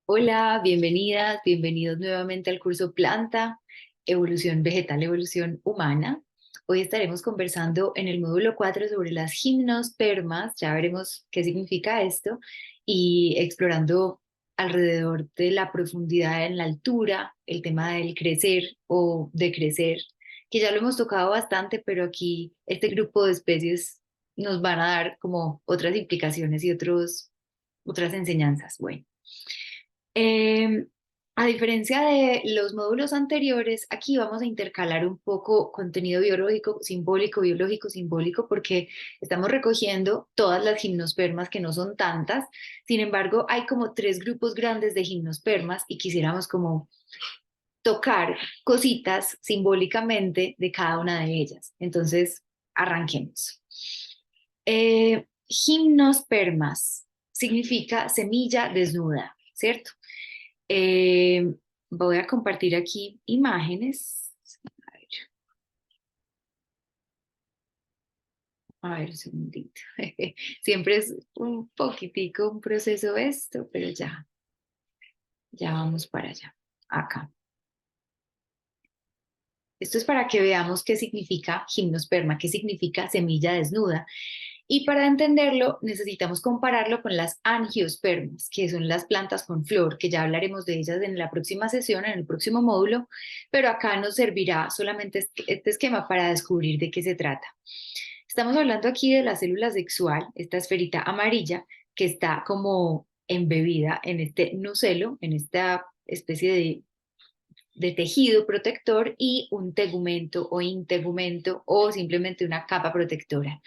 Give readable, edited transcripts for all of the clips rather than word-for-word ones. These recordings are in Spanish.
Hola, bienvenidas, bienvenidos nuevamente al curso Planta, Evolución Vegetal, Evolución Humana. Hoy estaremos conversando en el módulo 4 sobre las gimnospermas, ya veremos qué significa esto, y explorando alrededor de la profundidad en la altura, el tema del crecer o decrecer, que ya lo hemos tocado bastante, pero aquí este grupo de especies nos van a dar como otras implicaciones y otras enseñanzas. Bueno. Eh, a diferencia de los módulos anteriores, aquí vamos a intercalar un poco contenido biológico, simbólico, porque estamos recogiendo todas las gimnospermas que no son tantas. Sin embargo, hay como tres grupos grandes de gimnospermas y quisiéramos como tocar cositas simbólicamente de cada una de ellas. Entonces, arranquemos. Gimnospermas significa semilla desnuda, ¿cierto? Eh, Voy a compartir aquí imágenes. A ver, un segundito. Siempre es un poquitico un proceso esto, pero ya vamos para allá. Acá. Esto es para que veamos qué significa gimnosperma, qué significa semilla desnuda. Y para entenderlo, necesitamos compararlo con las angiospermas, que son las plantas con flor, que ya hablaremos de ellas en la próxima sesión, en el próximo módulo, pero acá nos servirá solamente este esquema para descubrir de qué se trata. Estamos hablando aquí de la célula sexual, esta esferita amarilla, que está como embebida en este nucelo, en esta especie de tejido protector y un tegumento o integumento o simplemente una capa protectora,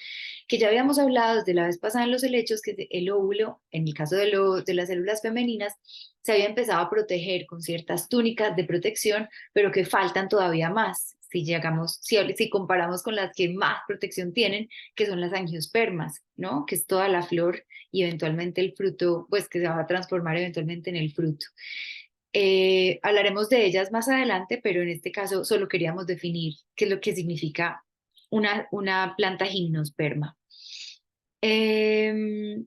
que ya habíamos hablado desde la vez pasada en los helechos, que el óvulo, en el caso de las células femeninas, se había empezado a proteger con ciertas túnicas de protección, pero que faltan todavía más. Si comparamos con las que más protección tienen, que son las angiospermas, ¿no? Que es toda la flor y eventualmente el fruto, pues que se va a transformar eventualmente en el fruto. Hablaremos de ellas más adelante, pero en este caso solo queríamos definir qué es lo que significa una planta gimnosperma. Eh,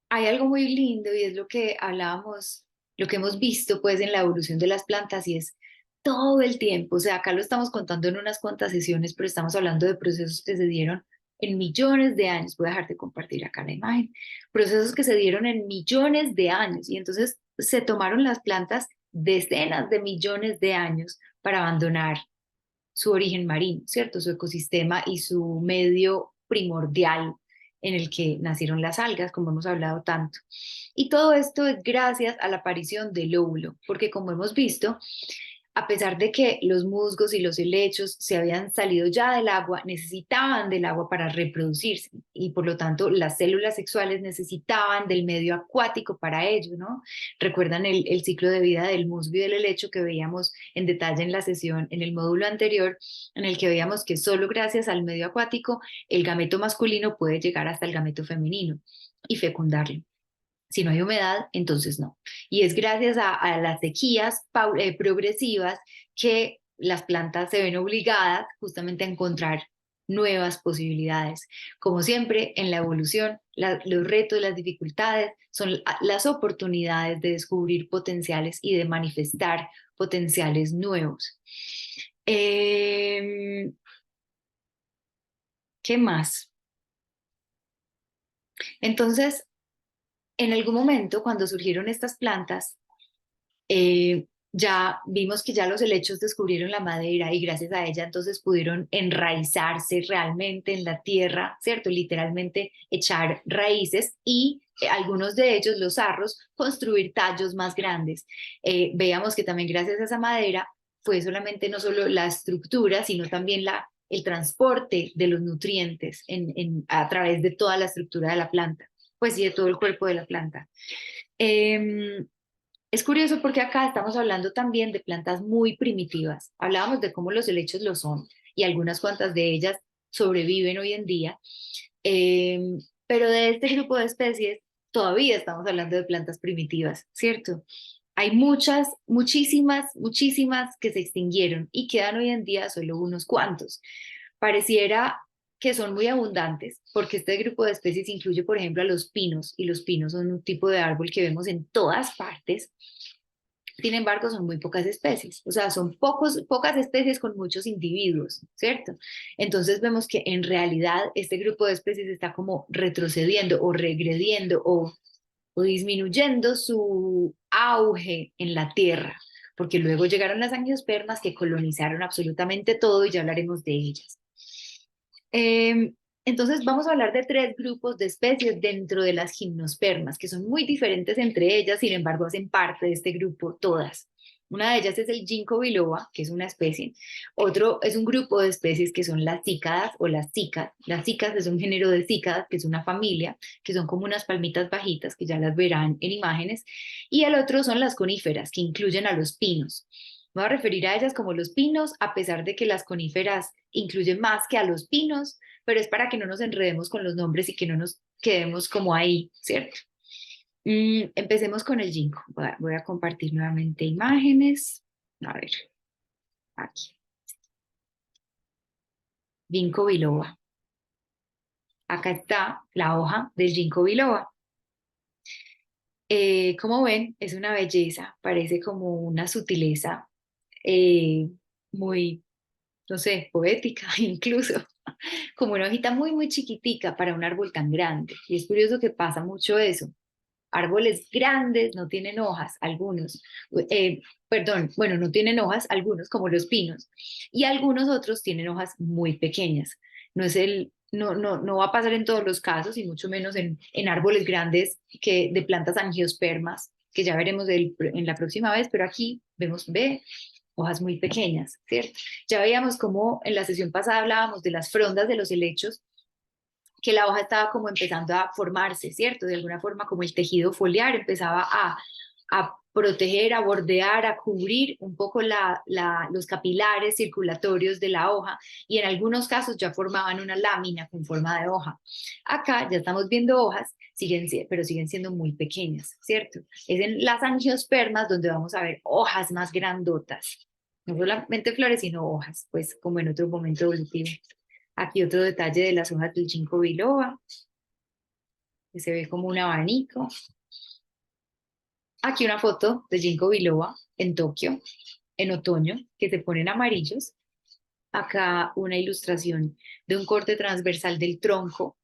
Hay algo muy lindo y es lo que hablábamos, lo que hemos visto pues en la evolución de las plantas y es todo el tiempo, o sea, acá lo estamos contando en unas cuantas sesiones, pero estamos hablando de procesos que se dieron en millones de años. Voy a dejar de compartir acá la imagen. Procesos que se dieron en millones de años y entonces se tomaron las plantas decenas de millones de años para abandonar su origen marino, ¿cierto? Su ecosistema y su medio primordial en el que nacieron las algas, como hemos hablado tanto. Y todo esto es gracias a la aparición del óvulo, porque como hemos visto, a pesar de que los musgos y los helechos se habían salido ya del agua, necesitaban del agua para reproducirse y por lo tanto las células sexuales necesitaban del medio acuático para ello, ¿no? Recuerdan el ciclo de vida del musgo y del helecho que veíamos en detalle en la sesión, en el módulo anterior, en el que veíamos que solo gracias al medio acuático el gameto masculino puede llegar hasta el gameto femenino y fecundarlo. Si no hay humedad, entonces no. Y es gracias a las sequías progresivas que las plantas se ven obligadas justamente a encontrar nuevas posibilidades. Como siempre, en la evolución, los retos, las dificultades son las oportunidades de descubrir potenciales y de manifestar potenciales nuevos. Eh, ¿Qué más? Entonces, en algún momento, cuando surgieron estas plantas, ya vimos que ya los helechos descubrieron la madera y gracias a ella entonces pudieron enraizarse realmente en la tierra, ¿cierto? Literalmente echar raíces y algunos de ellos, los zarros, construir tallos más grandes. Veíamos que también gracias a esa madera fue solamente no solo la estructura, sino también el transporte de los nutrientes a través de toda la estructura de la planta, pues y de todo el cuerpo de la planta. Eh, es curioso porque acá estamos hablando también de plantas muy primitivas. Hablábamos de cómo los helechos lo son y algunas cuantas de ellas sobreviven hoy en día. Eh, pero de este grupo de especies todavía estamos hablando de plantas primitivas, ¿cierto? Hay muchas, muchísimas, muchísimas que se extinguieron y quedan hoy en día solo unos cuantos. Pareciera que son muy abundantes, porque este grupo de especies incluye, por ejemplo, a los pinos, y los pinos son un tipo de árbol que vemos en todas partes. Sin embargo, son muy pocas especies, o sea, son pocas especies con muchos individuos, ¿cierto? Entonces vemos que en realidad este grupo de especies está como retrocediendo o regrediendo o disminuyendo su auge en la Tierra, porque luego llegaron las angiospermas que colonizaron absolutamente todo y ya hablaremos de ellas. Eh, entonces vamos a hablar de tres grupos de especies dentro de las gimnospermas, que son muy diferentes entre ellas, sin embargo hacen parte de este grupo todas. Una de ellas es el ginkgo biloba, que es una especie. Otro es un grupo de especies que son las cícadas o las cícadas. Las cícadas es un género de cícadas, que es una familia, que son como unas palmitas bajitas, que ya las verán en imágenes. Y el otro son las coníferas, que incluyen a los pinos. Me voy a referir a ellas como los pinos, a pesar de que las coníferas incluyen más que a los pinos, pero es para que no nos enredemos con los nombres y que no nos quedemos como ahí, ¿cierto? Empecemos con el ginkgo. Voy a compartir nuevamente imágenes. A ver, aquí. Ginkgo biloba. Acá está la hoja del ginkgo biloba. Como ven, es una belleza, parece como una sutileza eh, muy, no sé, poética incluso, como una hojita muy, muy chiquitica para un árbol tan grande. Y es curioso que pasa mucho eso. Árboles grandes no tienen hojas, algunos, bueno, no tienen hojas, algunos como los pinos, y algunos otros tienen hojas muy pequeñas. No va a pasar en todos los casos, y mucho menos en árboles grandes de plantas angiospermas, que ya veremos en la próxima vez, pero aquí ve hojas muy pequeñas, ¿cierto? Ya veíamos cómo en la sesión pasada hablábamos de las frondas de los helechos, que la hoja estaba como empezando a formarse, ¿cierto? De alguna forma como el tejido foliar empezaba a proteger, a bordear, a cubrir un poco los capilares circulatorios de la hoja y en algunos casos ya formaban una lámina con forma de hoja. Acá ya estamos viendo hojas, pero siguen siendo muy pequeñas, ¿cierto? Es en las angiospermas donde vamos a ver hojas más grandotas, no solamente flores, sino hojas, pues como en otro momento evolutivo. Aquí otro detalle de las hojas del ginkgo biloba, que se ve como un abanico. Aquí una foto de ginkgo biloba en Tokio, en otoño, que se ponen amarillos. Acá una ilustración de un corte transversal del tronco.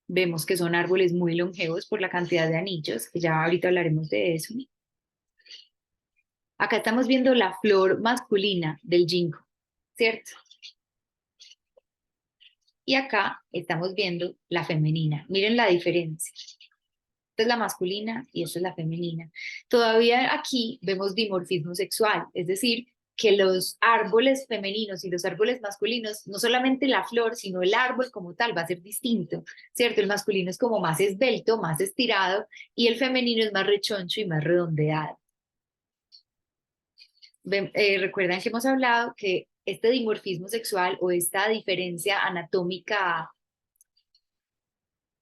Vemos que son árboles muy longevos por la cantidad de anillos, que ya ahorita hablaremos de eso. Acá estamos viendo la flor masculina del ginkgo, ¿cierto? Y acá estamos viendo la femenina. Miren la diferencia. Esta es la masculina y esta es la femenina. Todavía aquí vemos dimorfismo sexual, es decir, que los árboles femeninos y los árboles masculinos, no solamente la flor, sino el árbol como tal va a ser distinto, ¿cierto? El masculino es como más esbelto, más estirado y el femenino es más rechoncho y más redondeado. Recuerdan que hemos hablado que este dimorfismo sexual o esta diferencia anatómica,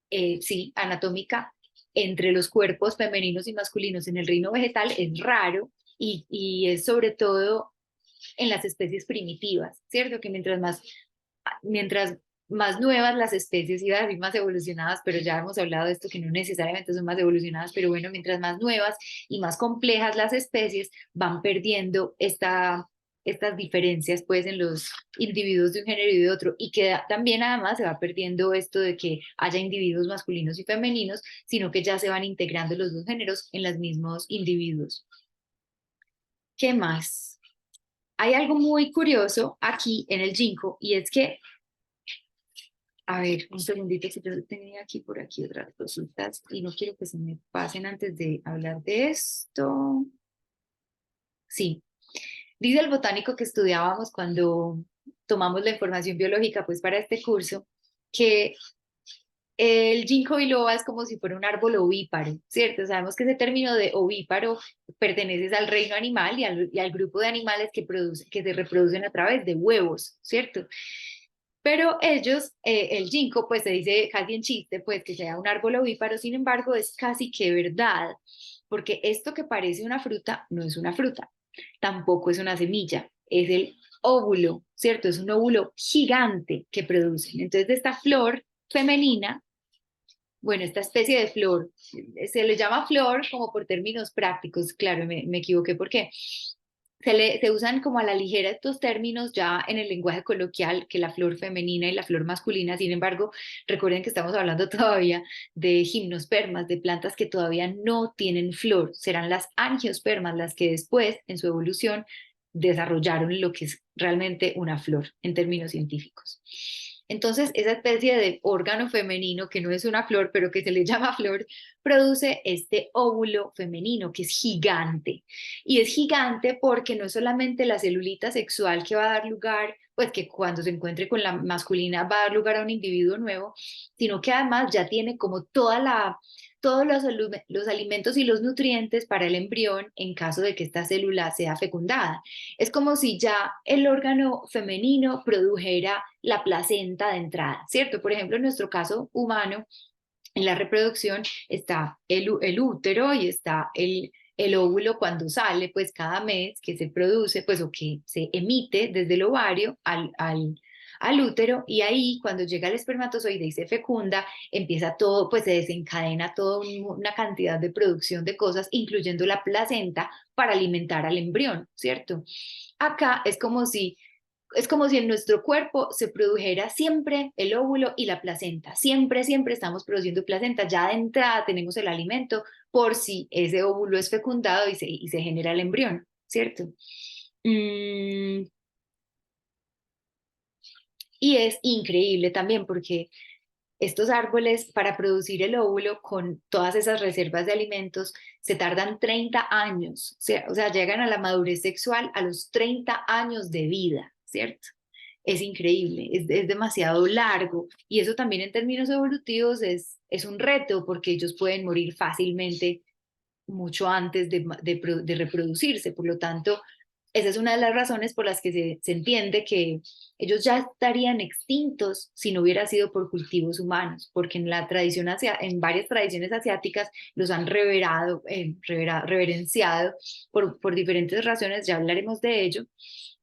sí, anatómica entre los cuerpos femeninos y masculinos en el reino vegetal es raro y es sobre todo en las especies primitivas, ¿cierto? Que mientras más nuevas las especies, iba a decir más evolucionadas, pero ya hemos hablado de esto que no necesariamente son más evolucionadas, pero bueno, mientras más nuevas y más complejas las especies van perdiendo estas diferencias pues en los individuos de un género y de otro y que también además se va perdiendo esto de que haya individuos masculinos y femeninos, sino que ya se van integrando los dos géneros en los mismos individuos. ¿Qué más? Hay algo muy curioso aquí en el ginkgo y es que, a ver, un segundito, que yo tenía aquí por aquí otras cositas y no quiero que se me pasen antes de hablar de esto. Sí, dice el botánico que estudiábamos cuando tomamos la información biológica pues para este curso, que el ginkgo biloba es como si fuera un árbol ovíparo, ¿cierto? Sabemos que ese término de ovíparo pertenece al reino animal y al grupo de animales que se reproducen a través de huevos, ¿cierto? Pero ellos, el ginkgo, pues se dice casi en chiste, pues que sea un árbol ovíparo, sin embargo, es casi que verdad, porque esto que parece una fruta no es una fruta, tampoco es una semilla, es el óvulo, ¿cierto? Es un óvulo gigante que producen. Entonces, de esta flor femenina, bueno, esta especie de flor, se le llama flor como por términos prácticos, claro, me equivoqué porque se usan como a la ligera estos términos ya en el lenguaje coloquial, que la flor femenina y la flor masculina. Sin embargo, recuerden que estamos hablando todavía de gimnospermas, de plantas que todavía no tienen flor. Serán las angiospermas las que después, en su evolución, desarrollaron lo que es realmente una flor en términos científicos. Entonces, esa especie de órgano femenino, que no es una flor, pero que se le llama flor, produce este óvulo femenino que es gigante. Y es gigante porque no es solamente la celulita sexual que va a dar lugar, pues que cuando se encuentre con la masculina va a dar lugar a un individuo nuevo, sino que además ya tiene como todos los alimentos y los nutrientes para el embrión en caso de que esta célula sea fecundada. Es como si ya el órgano femenino produjera la placenta de entrada, ¿cierto? Por ejemplo, en nuestro caso humano, en la reproducción está el útero y está el óvulo cuando sale, pues cada mes que se produce, pues o que se emite desde el ovario al útero, y ahí cuando llega el espermatozoide y se fecunda, empieza todo, pues se desencadena toda una cantidad de producción de cosas, incluyendo la placenta para alimentar al embrión, ¿cierto? Acá es como si en nuestro cuerpo se produjera siempre el óvulo y la placenta. Siempre, siempre estamos produciendo placenta. Ya de entrada tenemos el alimento por si ese óvulo es fecundado y se genera el embrión, ¿cierto? Mm, y es increíble también porque estos árboles, para producir el óvulo con todas esas reservas de alimentos, se tardan 30 años. O sea, llegan a la madurez sexual a los 30 años de vida, ¿cierto? Es increíble, es demasiado largo. Y eso también en términos evolutivos es un reto porque ellos pueden morir fácilmente mucho antes de reproducirse. Por lo tanto, esa es una de las razones por las que se entiende que ellos ya estarían extintos si no hubiera sido por cultivos humanos, porque en varias tradiciones asiáticas los han reverenciado por diferentes razones, ya hablaremos de ello,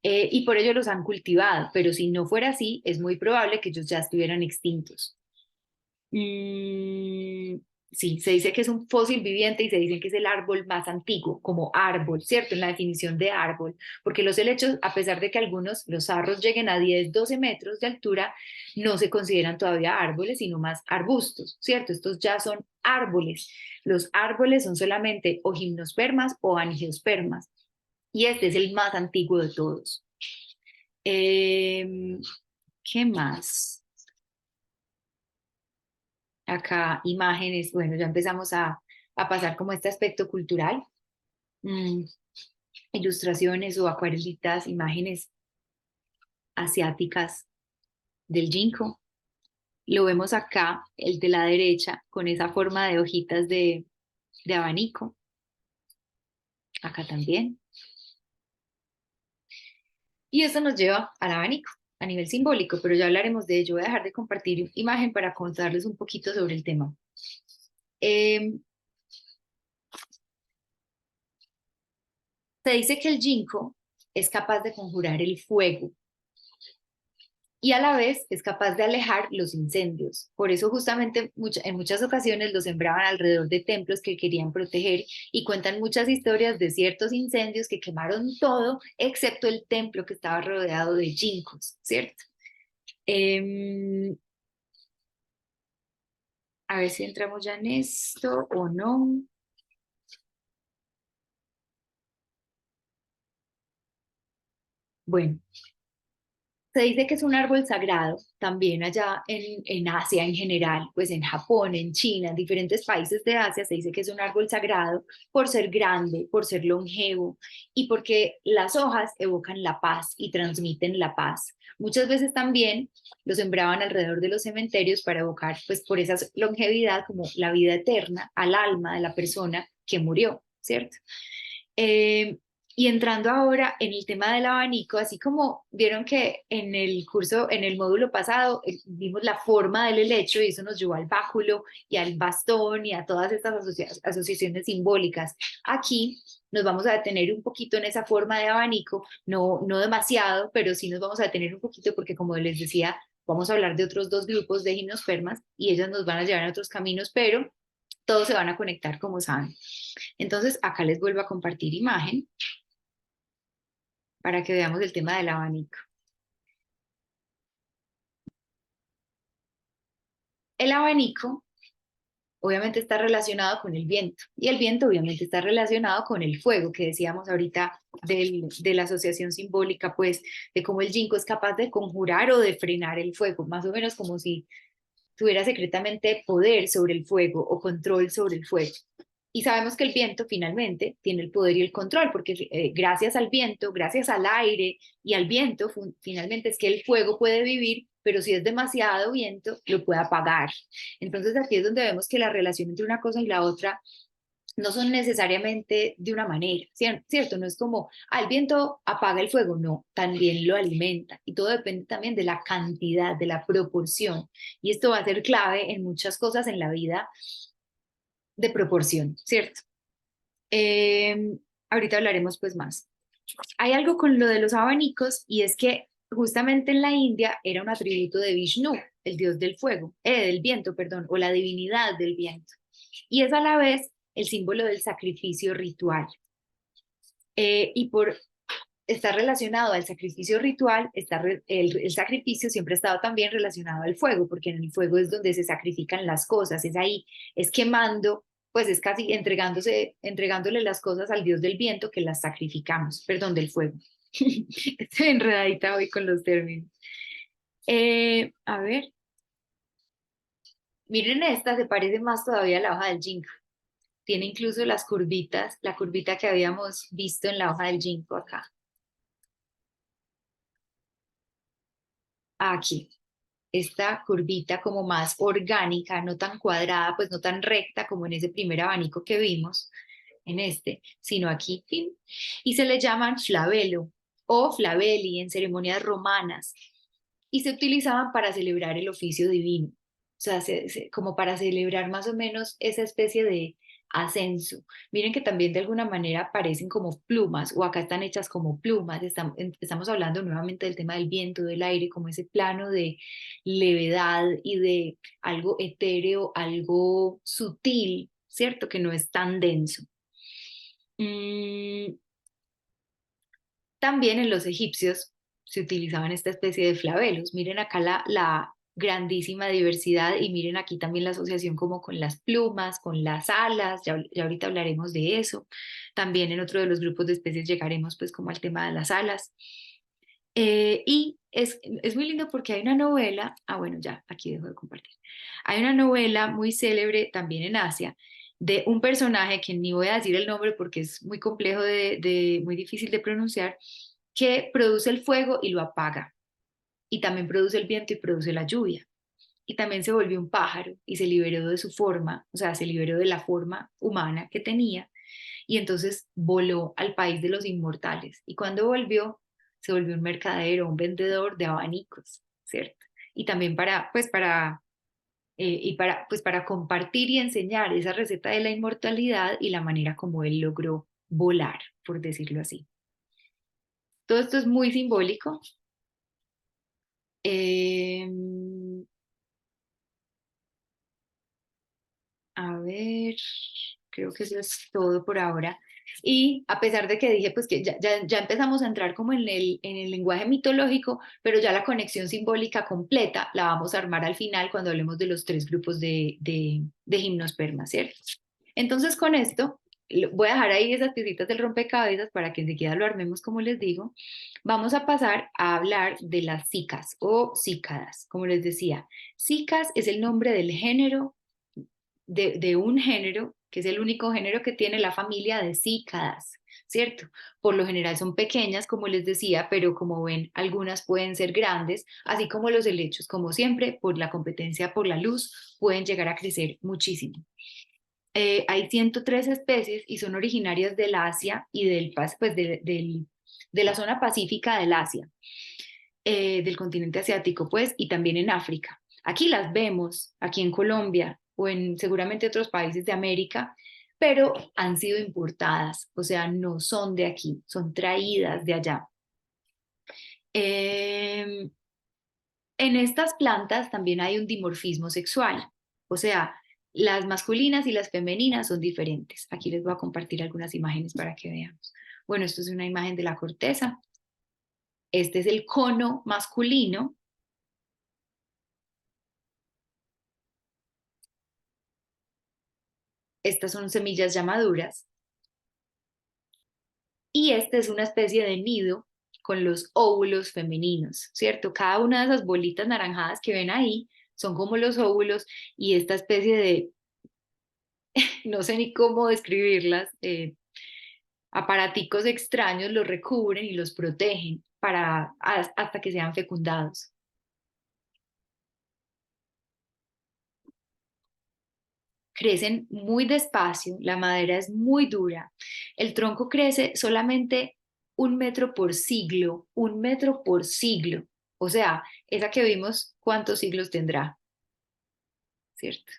y por ello los han cultivado, pero si no fuera así, es muy probable que ellos ya estuvieran extintos. Mm, sí, se dice que es un fósil viviente y se dice que es el árbol más antiguo, como árbol, ¿cierto? En la definición de árbol, porque los helechos, a pesar de que algunos, los arros lleguen a 10, 12 metros de altura, no se consideran todavía árboles, sino más arbustos, ¿cierto? Estos ya son árboles. Los árboles son solamente o gimnospermas o angiospermas, y este es el más antiguo de todos. Em, ¿Qué más? Acá imágenes, bueno, ya empezamos a pasar como este aspecto cultural, mm, ilustraciones o acuarelitas, imágenes asiáticas del ginkgo. Lo vemos acá, el de la derecha, con esa forma de hojitas de abanico. Acá también. Y eso nos lleva al abanico a nivel simbólico, pero ya hablaremos de ello. Voy a dejar de compartir imagen para contarles un poquito sobre el tema. Eh, Se dice que el ginkgo es capaz de conjurar el fuego y a la vez es capaz de alejar los incendios. Por eso justamente en muchas ocasiones lo sembraban alrededor de templos que querían proteger, y cuentan muchas historias de ciertos incendios que quemaron todo excepto el templo que estaba rodeado de ginkgos, ¿cierto? Em, a ver si entramos ya en esto o no. Bueno, se dice que es un árbol sagrado también allá en Asia en general, pues en Japón, en China, en diferentes países de Asia se dice que es un árbol sagrado por ser grande, por ser longevo y porque las hojas evocan la paz y transmiten la paz. Muchas veces también lo sembraban alrededor de los cementerios para evocar, pues por esa longevidad, como la vida eterna al alma de la persona que murió, ¿cierto? Eh, Y entrando ahora en el tema del abanico, así como vieron que en el curso, en el módulo pasado, vimos la forma del helecho y eso nos llevó al báculo y al bastón y a todas estas asociaciones simbólicas. Aquí nos vamos a detener un poquito en esa forma de abanico, no demasiado, pero sí nos vamos a detener un poquito porque como les decía, vamos a hablar de otros dos grupos de gimnospermas y ellas nos van a llevar a otros caminos, pero todos se van a conectar como saben. Entonces acá les vuelvo a compartir imagen para que veamos el tema del abanico. El abanico obviamente está relacionado con el viento y el viento obviamente está relacionado con el fuego que decíamos ahorita de la asociación simbólica, pues de cómo el ginkgo es capaz de conjurar o de frenar el fuego, más o menos como si tuviera secretamente poder sobre el fuego o control sobre el fuego. Y sabemos que el viento finalmente tiene el poder y el control, porque gracias al viento, gracias al aire y al viento, finalmente es que el fuego puede vivir, pero si es demasiado viento, lo puede apagar. Entonces aquí es donde vemos que la relación entre una cosa y la otra no son necesariamente de una manera, ¿cierto? No es como, el viento apaga el fuego, no, también lo alimenta y todo depende también de la cantidad, de la proporción. Y esto va a ser clave en muchas cosas en la vida de proporción, ¿cierto? Ahorita hablaremos pues más. Hay algo con lo de los abanicos y es que justamente en la India era un atributo de Vishnu, el dios del fuego, del viento, perdón, o la divinidad del viento. Y es a la vez el símbolo del sacrificio ritual. Y por estar relacionado al sacrificio ritual, el sacrificio siempre ha estado también relacionado al fuego, porque en el fuego es donde se sacrifican las cosas, es ahí, es quemando, pues es casi entregándole las cosas al dios del viento que las sacrificamos, perdón, del fuego. Estoy enredadita hoy con los términos. A ver, miren esta, se parece más todavía a la hoja del ginkgo. Tiene incluso las curvitas, la curvita que habíamos visto en la hoja del ginkgo acá. Aquí, esta curvita como más orgánica, no tan cuadrada, pues no tan recta como en ese primer abanico que vimos, en este, sino aquí, ¡pim! Y se le llaman flavelo o flavelli en ceremonias romanas y se utilizaban para celebrar el oficio divino, o sea, como para celebrar más o menos esa especie de ascenso. Miren que también de alguna manera parecen como plumas o acá están hechas como plumas. Estamos hablando nuevamente del tema del viento, del aire, como ese plano de levedad y de algo etéreo, algo sutil, ¿cierto? Que no es tan denso. Mm, También en los egipcios se utilizaban esta especie de flabelos. Miren acá la grandísima diversidad y miren aquí también la asociación como con las plumas, con las alas, ya ahorita hablaremos de eso. También en otro de los grupos de especies llegaremos pues como al tema de las alas. Y es muy lindo porque hay una novela, bueno, ya, aquí dejo de compartir. Hay una novela muy célebre también en Asia de un personaje que ni voy a decir el nombre porque es muy complejo muy difícil de pronunciar, que produce el fuego y lo apaga. Y también produce el viento y produce la lluvia. Y también se volvió un pájaro y se liberó de su forma, o sea, se liberó de la forma humana que tenía y entonces voló al país de los inmortales. Y cuando volvió, se volvió un mercadero, un vendedor de abanicos, ¿cierto? Y también pues para compartir y enseñar esa receta de la inmortalidad y la manera como él logró volar, por decirlo así. Todo esto es muy simbólico. Eh, A ver, creo que eso es todo por ahora. Y a pesar de que dije, pues que ya empezamos a entrar como en el lenguaje mitológico, pero ya la conexión simbólica completa la vamos a armar al final cuando hablemos de los tres grupos de gimnospermas, ¿cierto? Entonces con esto, voy a dejar ahí esas piecitas del rompecabezas para que enseguida lo armemos como les digo. Vamos a pasar a hablar de las cicas o cícadas, como les decía. Cicas es el nombre del género de un género, que es el único género que tiene la familia de cícadas, ¿cierto? Por lo general son pequeñas, como les decía, pero como ven, algunas pueden ser grandes, así como los helechos, como siempre, por la competencia por la luz, pueden llegar a crecer muchísimo. Hay 103 especies y son originarias del Asia y de la zona pacífica del Asia, del continente asiático, pues, y también en África. Aquí las vemos, aquí en Colombia o en seguramente otros países de América, pero han sido importadas, o sea, no son de aquí, son traídas de allá. Eh, en estas plantas también hay un dimorfismo sexual, o sea, las masculinas y las femeninas son diferentes. Aquí les voy a compartir algunas imágenes para que veamos. Bueno, esto es una imagen de la corteza. Este es el cono masculino. Estas son semillas ya maduras. Y esta es una especie de nido con los óvulos femeninos, ¿cierto? Cada una de esas bolitas naranjadas que ven ahí son como los óvulos y esta especie de, no sé ni cómo describirlas, aparaticos extraños los recubren y los protegen hasta que sean fecundados. Crecen muy despacio, la madera es muy dura, el tronco crece solamente 1 metro por siglo, 1 metro por siglo. O sea, esa que vimos, ¿cuántos siglos tendrá? ¿Cierto?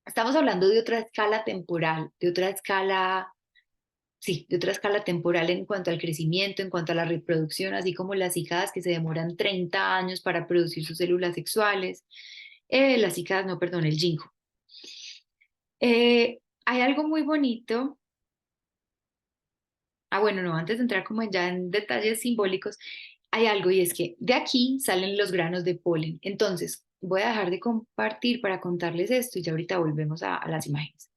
Estamos hablando de otra escala temporal, de otra escala, sí, de otra escala temporal en cuanto al crecimiento, en cuanto a la reproducción, así como las cícadas que se demoran 30 años para producir sus células sexuales. Las cícadas, no, perdón, el ginkgo. Hay algo muy bonito. Bueno, no, antes de entrar como ya en detalles simbólicos, hay algo y es que de aquí salen los granos de polen. Entonces, voy a dejar de compartir para contarles esto y ya ahorita volvemos a las imágenes.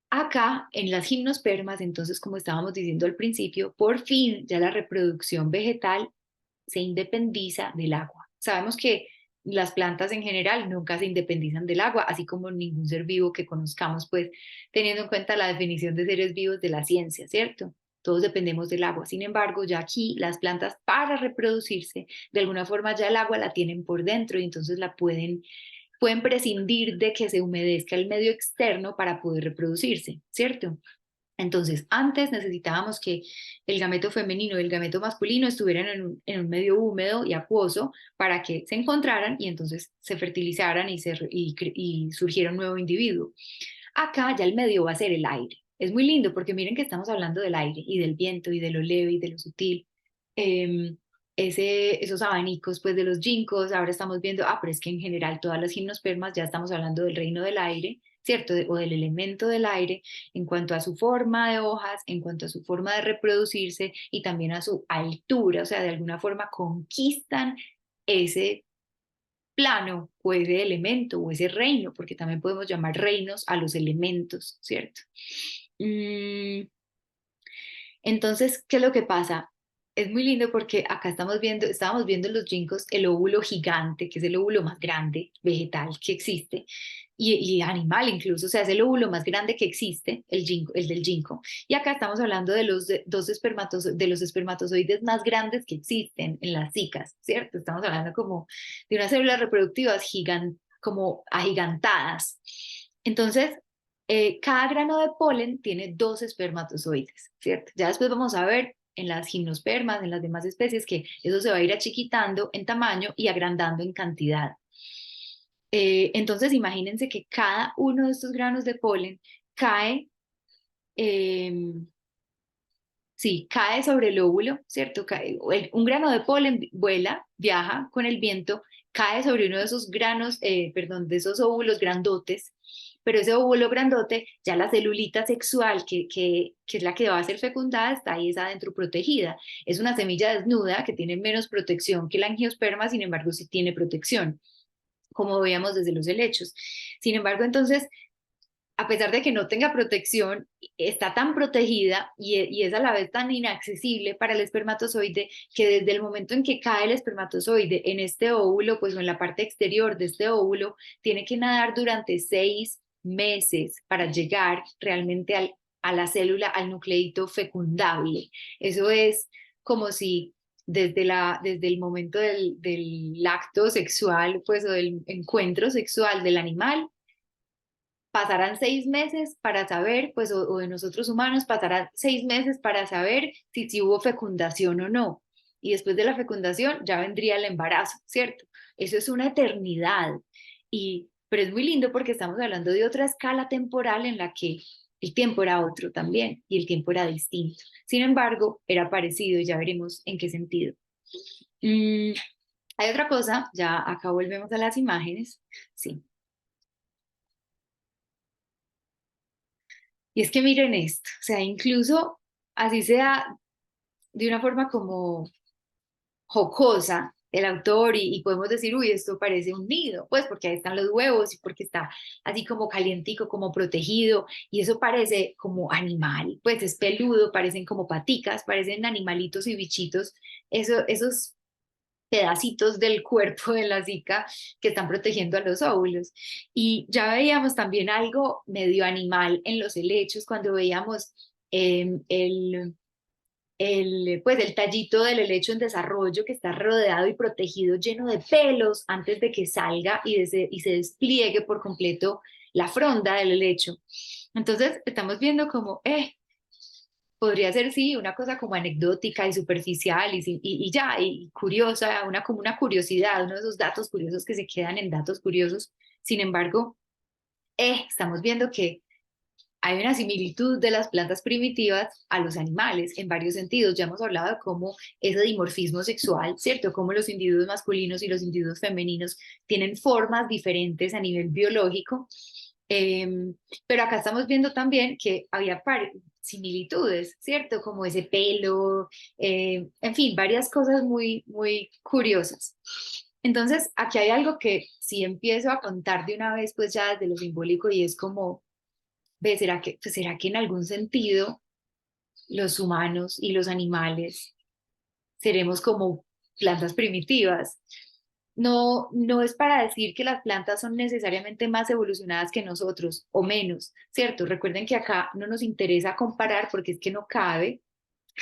Acá, en las gimnospermas, entonces, como estábamos diciendo al principio, por fin ya la reproducción vegetal se independiza del agua. Sabemos que las plantas en general nunca se independizan del agua, así como ningún ser vivo que conozcamos, pues teniendo en cuenta la definición de seres vivos de la ciencia, ¿cierto? Todos dependemos del agua. Sin embargo, ya aquí las plantas para reproducirse, de alguna forma ya el agua la tienen por dentro y entonces pueden prescindir de que se humedezca el medio externo para poder reproducirse, ¿cierto? Entonces, antes necesitábamos que el gameto femenino y el gameto masculino estuvieran en un medio húmedo y acuoso para que se encontraran y entonces se fertilizaran y surgiera un nuevo individuo. Acá ya el medio va a ser el aire. Es muy lindo porque miren que estamos hablando del aire y del viento y de lo leve y de lo sutil. Eh, esos abanicos pues de los ginkgos, ahora estamos viendo, pero es que en general todas las gimnospermas ya estamos hablando del reino del aire, ¿cierto? O del elemento del aire en cuanto a su forma de hojas, en cuanto a su forma de reproducirse y también a su altura, o sea, de alguna forma conquistan ese plano o ese elemento o ese reino, porque también podemos llamar reinos a los elementos, ¿cierto? Mm, entonces, ¿qué es lo que pasa? Es muy lindo porque acá estábamos viendo en los ginkgos el óvulo gigante, que es el óvulo más grande vegetal que existe, y animal incluso, o sea, es el óvulo más grande que existe, el del ginkgo. Y acá estamos hablando de de los espermatozoides más grandes que existen en las cicas, ¿cierto? Estamos hablando como de unas células reproductivas como agigantadas. Entonces, cada grano de polen tiene 2 espermatozoides, ¿cierto? Ya después vamos a ver en las gimnospermas, en las demás especies, que eso se va a ir achiquitando en tamaño y agrandando en cantidad. Entonces, imagínense que cada uno de estos granos de polen cae, eh, sí, cae sobre el óvulo, ¿cierto? Un grano de polen vuela, viaja con el viento, cae sobre uno de esos granos, perdón, de esos óvulos grandotes, pero ese óvulo grandote, ya la celulita sexual, que es la que va a ser fecundada, está ahí, es adentro protegida. Es una semilla desnuda que tiene menos protección que la angiosperma, sin embargo, sí tiene protección, como veíamos desde los helechos. Sin embargo, entonces, a pesar de que no tenga protección, está tan protegida y es a la vez tan inaccesible para el espermatozoide que desde el momento en que cae el espermatozoide en este óvulo, pues o en la parte exterior de este óvulo, tiene que nadar durante 6 meses para llegar realmente a la célula, al nucleito fecundable. Eso es como si desde el momento del acto sexual, pues, o del encuentro sexual del animal, pasarán 6 meses para saber, pues, o de nosotros humanos, pasarán 6 meses para saber si hubo fecundación o no. Y después de la fecundación ya vendría el embarazo, ¿cierto? Eso es una eternidad. Pero es muy lindo porque estamos hablando de otra escala temporal en la que el tiempo era otro también y el tiempo era distinto. Sin embargo, era parecido y ya veremos en qué sentido. Mm, Hay otra cosa, ya acá volvemos a las imágenes, sí. Y es que miren esto, o sea, incluso así sea de una forma como jocosa el autor y podemos decir, uy, esto parece un nido, pues porque ahí están los huevos y porque está así como calientico, como protegido y eso parece como animal, pues es peludo, parecen como paticas, parecen animalitos y bichitos, esos pedacitos del cuerpo de la zika que están protegiendo a los óvulos. Y ya veíamos también algo medio animal en los helechos cuando veíamos pues el tallito del helecho en desarrollo que está rodeado y protegido, lleno de pelos antes de que salga y se despliegue por completo la fronda del helecho. Entonces estamos viendo como, podría ser, sí, una cosa como anecdótica y superficial y ya, y curiosa, como una curiosidad, uno de esos datos curiosos que se quedan en datos curiosos. Sin embargo, estamos viendo que hay una similitud de las plantas primitivas a los animales en varios sentidos. Ya hemos hablado de cómo ese dimorfismo sexual, ¿cierto? Cómo los individuos masculinos y los individuos femeninos tienen formas diferentes a nivel biológico. Pero acá estamos viendo también que había similitudes, ¿cierto? Como ese pelo, en fin, varias cosas muy, muy curiosas. Entonces, aquí hay algo que si empiezo a contar de una vez, pues ya desde lo simbólico y es como ve, ¿será que en algún sentido los humanos y los animales seremos como plantas primitivas? No, no es para decir que las plantas son necesariamente más evolucionadas que nosotros o menos, ¿cierto? Recuerden que acá no nos interesa comparar porque es que no cabe,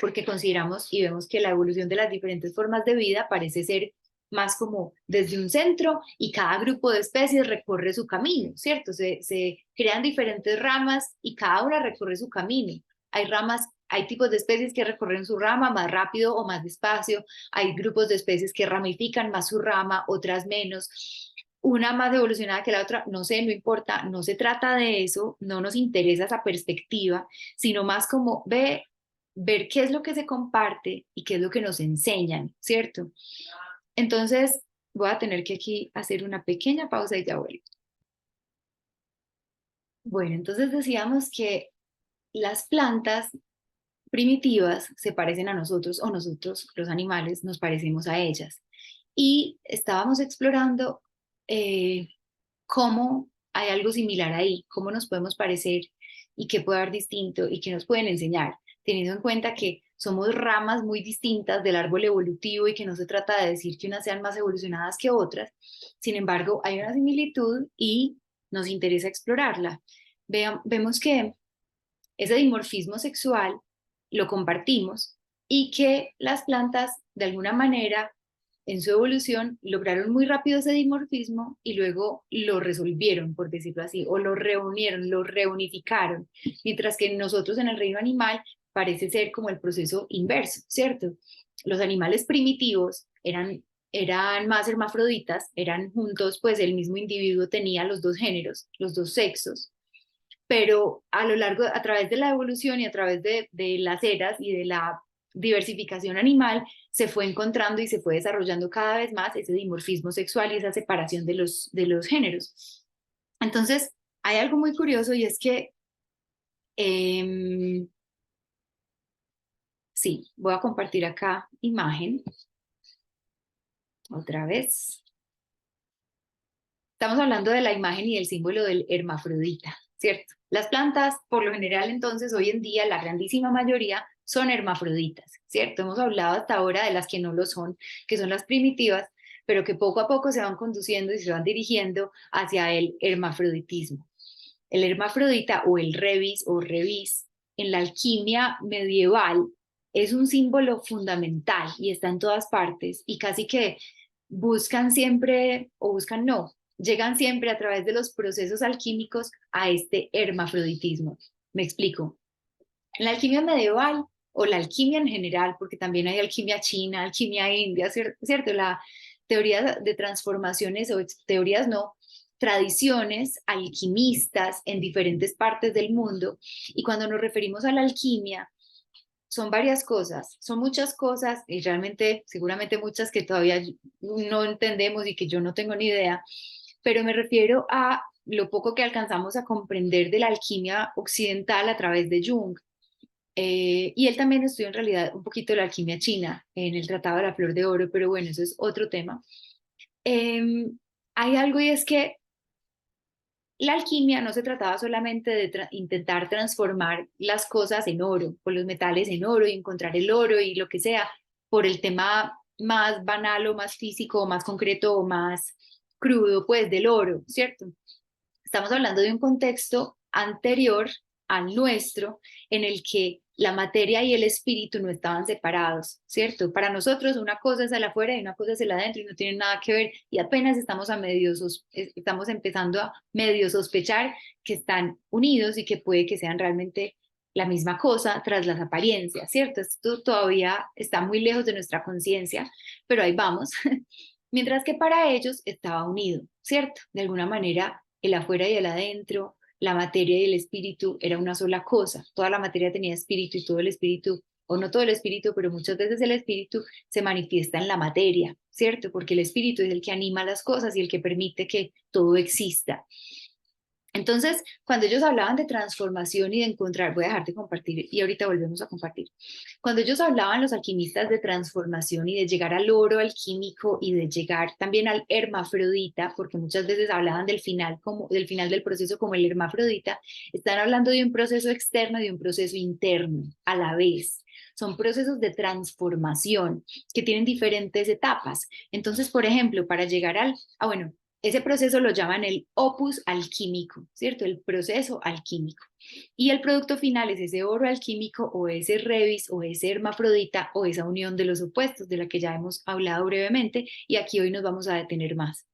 porque consideramos y vemos que la evolución de las diferentes formas de vida parece ser más como desde un centro y cada grupo de especies recorre su camino, ¿cierto? Se crean diferentes ramas y cada una recorre su camino. Hay ramas, hay tipos de especies que recorren su rama más rápido o más despacio, hay grupos de especies que ramifican más su rama, otras menos. Una más evolucionada que la otra, no sé, no importa, no se trata de eso, no nos interesa esa perspectiva, sino más como ver qué es lo que se comparte y qué es lo que nos enseñan, ¿cierto? Entonces, voy a tener que aquí hacer una pequeña pausa y ya vuelvo. Bueno, entonces decíamos que las plantas primitivas se parecen a nosotros o nosotros, los animales, nos parecemos a ellas. Y estábamos explorando cómo hay algo similar ahí, cómo nos podemos parecer y qué puede haber distinto y qué nos pueden enseñar, teniendo en cuenta que somos ramas muy distintas del árbol evolutivo y que no se trata de decir que unas sean más evolucionadas que otras. Sin embargo, hay una similitud y nos interesa explorarla. Vemos que ese dimorfismo sexual lo compartimos y que las plantas de alguna manera en su evolución lograron muy rápido ese dimorfismo y luego lo resolvieron, por decirlo así, o lo reunieron, lo reunificaron, mientras que nosotros en el reino animal parece ser como el proceso inverso, ¿cierto? Los animales primitivos eran más hermafroditas, eran juntos, pues el mismo individuo tenía los dos géneros, los dos sexos, pero a través de la evolución y a través de las eras y de la diversificación animal, se fue encontrando y se fue desarrollando cada vez más ese dimorfismo sexual y esa separación de los géneros. Entonces, hay algo muy curioso y es que, eh, sí, voy a compartir acá imagen, otra vez. Estamos hablando de la imagen y del símbolo del hermafrodita, ¿cierto? Las plantas, por lo general, entonces, hoy en día, la grandísima mayoría son hermafroditas, ¿cierto? Hemos hablado hasta ahora de las que no lo son, que son las primitivas, pero que poco a poco se van conduciendo y se van dirigiendo hacia el hermafroditismo. El hermafrodita o el revis o revis en la alquimia medieval es un símbolo fundamental y está en todas partes y casi que buscan siempre, o buscan no, llegan siempre a través de los procesos alquímicos a este hermafroditismo. Me explico. En la alquimia medieval o la alquimia en general, porque también hay alquimia china, alquimia india, ¿cierto? La teoría de transformaciones o teorías no, tradiciones alquimistas en diferentes partes del mundo. Y cuando nos referimos a la alquimia, son varias cosas, son muchas cosas y realmente seguramente muchas que todavía no entendemos y que yo no tengo ni idea, pero me refiero a lo poco que alcanzamos a comprender de la alquimia occidental a través de Jung. Y él también estudió en realidad un poquito de la alquimia china en el Tratado de la Flor de Oro, pero bueno, eso es otro tema. Eh, Hay algo y es que la alquimia no se trataba solamente de intentar transformar las cosas en oro, con los metales en oro y encontrar el oro y lo que sea, por el tema más banal o más físico o más concreto o más crudo, pues del oro, ¿cierto? Estamos hablando de un contexto anterior al nuestro en el que la materia y el espíritu no estaban separados, ¿cierto? Para nosotros una cosa es el afuera y una cosa es el adentro y no tienen nada que ver y apenas estamos estamos empezando a medio sospechar que están unidos y que puede que sean realmente la misma cosa tras las apariencias, ¿cierto? Esto todavía está muy lejos de nuestra conciencia, pero ahí vamos. Mientras que para ellos estaba unido, ¿cierto? De alguna manera el afuera y el adentro, la materia y el espíritu era una sola cosa. Toda la materia tenía espíritu y todo el espíritu, o no todo el espíritu, pero muchas veces el espíritu se manifiesta en la materia, ¿cierto? Porque el espíritu es el que anima las cosas y el que permite que todo exista. Entonces, cuando ellos hablaban de transformación y de encontrar, voy a dejar de compartir y ahorita volvemos a compartir. Cuando ellos hablaban, los alquimistas, de transformación y de llegar al oro alquímico y de llegar también al hermafrodita, porque muchas veces hablaban del final del proceso como el hermafrodita, están hablando de un proceso externo y de un proceso interno a la vez. Son procesos de transformación que tienen diferentes etapas. Entonces, por ejemplo, para llegar bueno, ese proceso lo llaman el opus alquímico, ¿cierto? El proceso alquímico. Y el producto final es ese oro alquímico o ese revis o ese hermafrodita o esa unión de los opuestos de la que ya hemos hablado brevemente y aquí hoy nos vamos a detener más.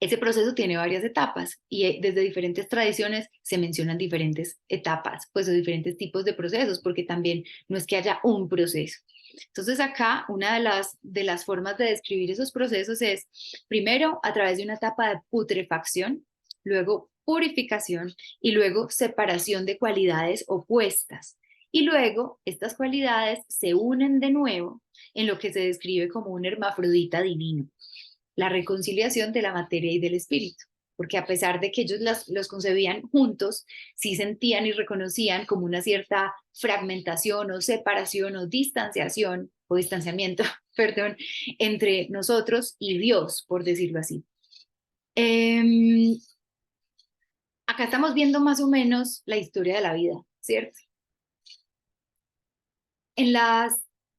Ese proceso tiene varias etapas y desde diferentes tradiciones se mencionan diferentes etapas, pues o diferentes tipos de procesos, porque también no es que haya un proceso. Entonces acá una de las formas de describir esos procesos es primero a través de una etapa de putrefacción, luego purificación y luego separación de cualidades opuestas. Y luego estas cualidades se unen de nuevo en lo que se describe como un hermafrodita divino, la reconciliación de la materia y del espíritu, porque a pesar de que ellos los concebían juntos, sí sentían y reconocían como una cierta fragmentación o separación o distanciación o distanciamiento, perdón, entre nosotros y Dios, por decirlo así. Acá estamos viendo más o menos la historia de la vida, ¿cierto? En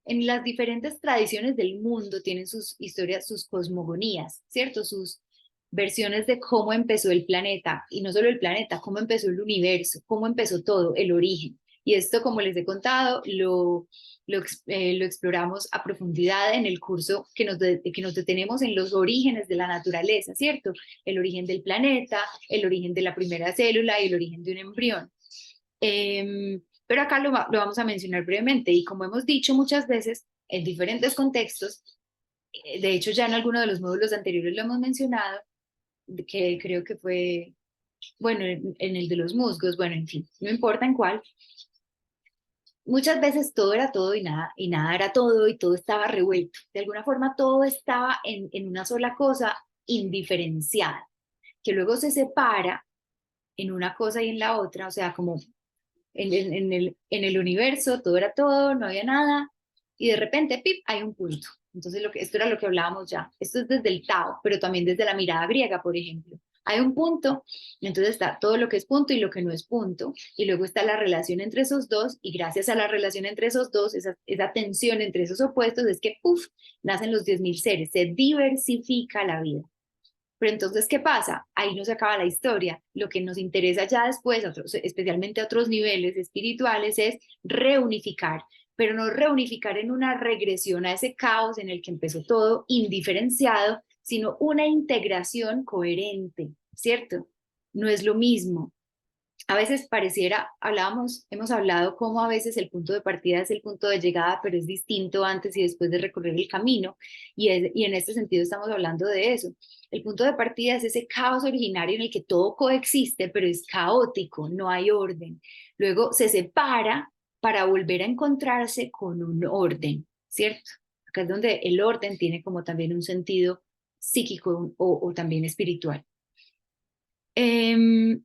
en las diferentes tradiciones del mundo tienen sus historias, sus cosmogonías, ¿cierto? Sus versiones de cómo empezó el planeta, y no solo el planeta, cómo empezó el universo, cómo empezó todo, el origen. Y esto, como les he contado, lo exploramos a profundidad en el curso que nos detenemos en los orígenes de la naturaleza, ¿cierto? El origen del planeta, el origen de la primera célula y el origen de un embrión. Pero acá lo vamos a mencionar brevemente y como hemos dicho muchas veces en diferentes contextos, de hecho ya en alguno de los módulos anteriores lo hemos mencionado, que creo que fue, bueno, en el de los musgos, bueno, en fin, no importa en cuál, muchas veces todo era todo y nada era todo y todo estaba revuelto. De alguna forma todo estaba en una sola cosa indiferenciada, que luego se separa en una cosa y en la otra, o sea, como en el universo, todo era todo, no había nada, y de repente, ¡pip!, hay un punto. Entonces, esto era lo que hablábamos ya. Esto es desde el Tao, pero también desde la mirada griega, por ejemplo. Hay un punto, entonces está todo lo que es punto y lo que no es punto, y luego está la relación entre esos dos, y gracias a la relación entre esos dos, esa tensión entre esos opuestos, es que, ¡puf!, nacen los 10.000 seres, se diversifica la vida. Pero entonces, ¿qué pasa? Ahí no se acaba la historia. Lo que nos interesa ya después, especialmente a otros niveles espirituales, es reunificar, pero no reunificar en una regresión a ese caos en el que empezó todo indiferenciado, sino una integración coherente, ¿cierto? No es lo mismo. A veces pareciera, hemos hablado cómo a veces el punto de partida es el punto de llegada, pero es distinto antes y después de recorrer el camino, y en este sentido estamos hablando de eso. El punto de partida es ese caos originario en el que todo coexiste, pero es caótico, no hay orden. Luego se separa para volver a encontrarse con un orden, ¿cierto? Acá es donde el orden tiene como también un sentido psíquico o también espiritual. Eh,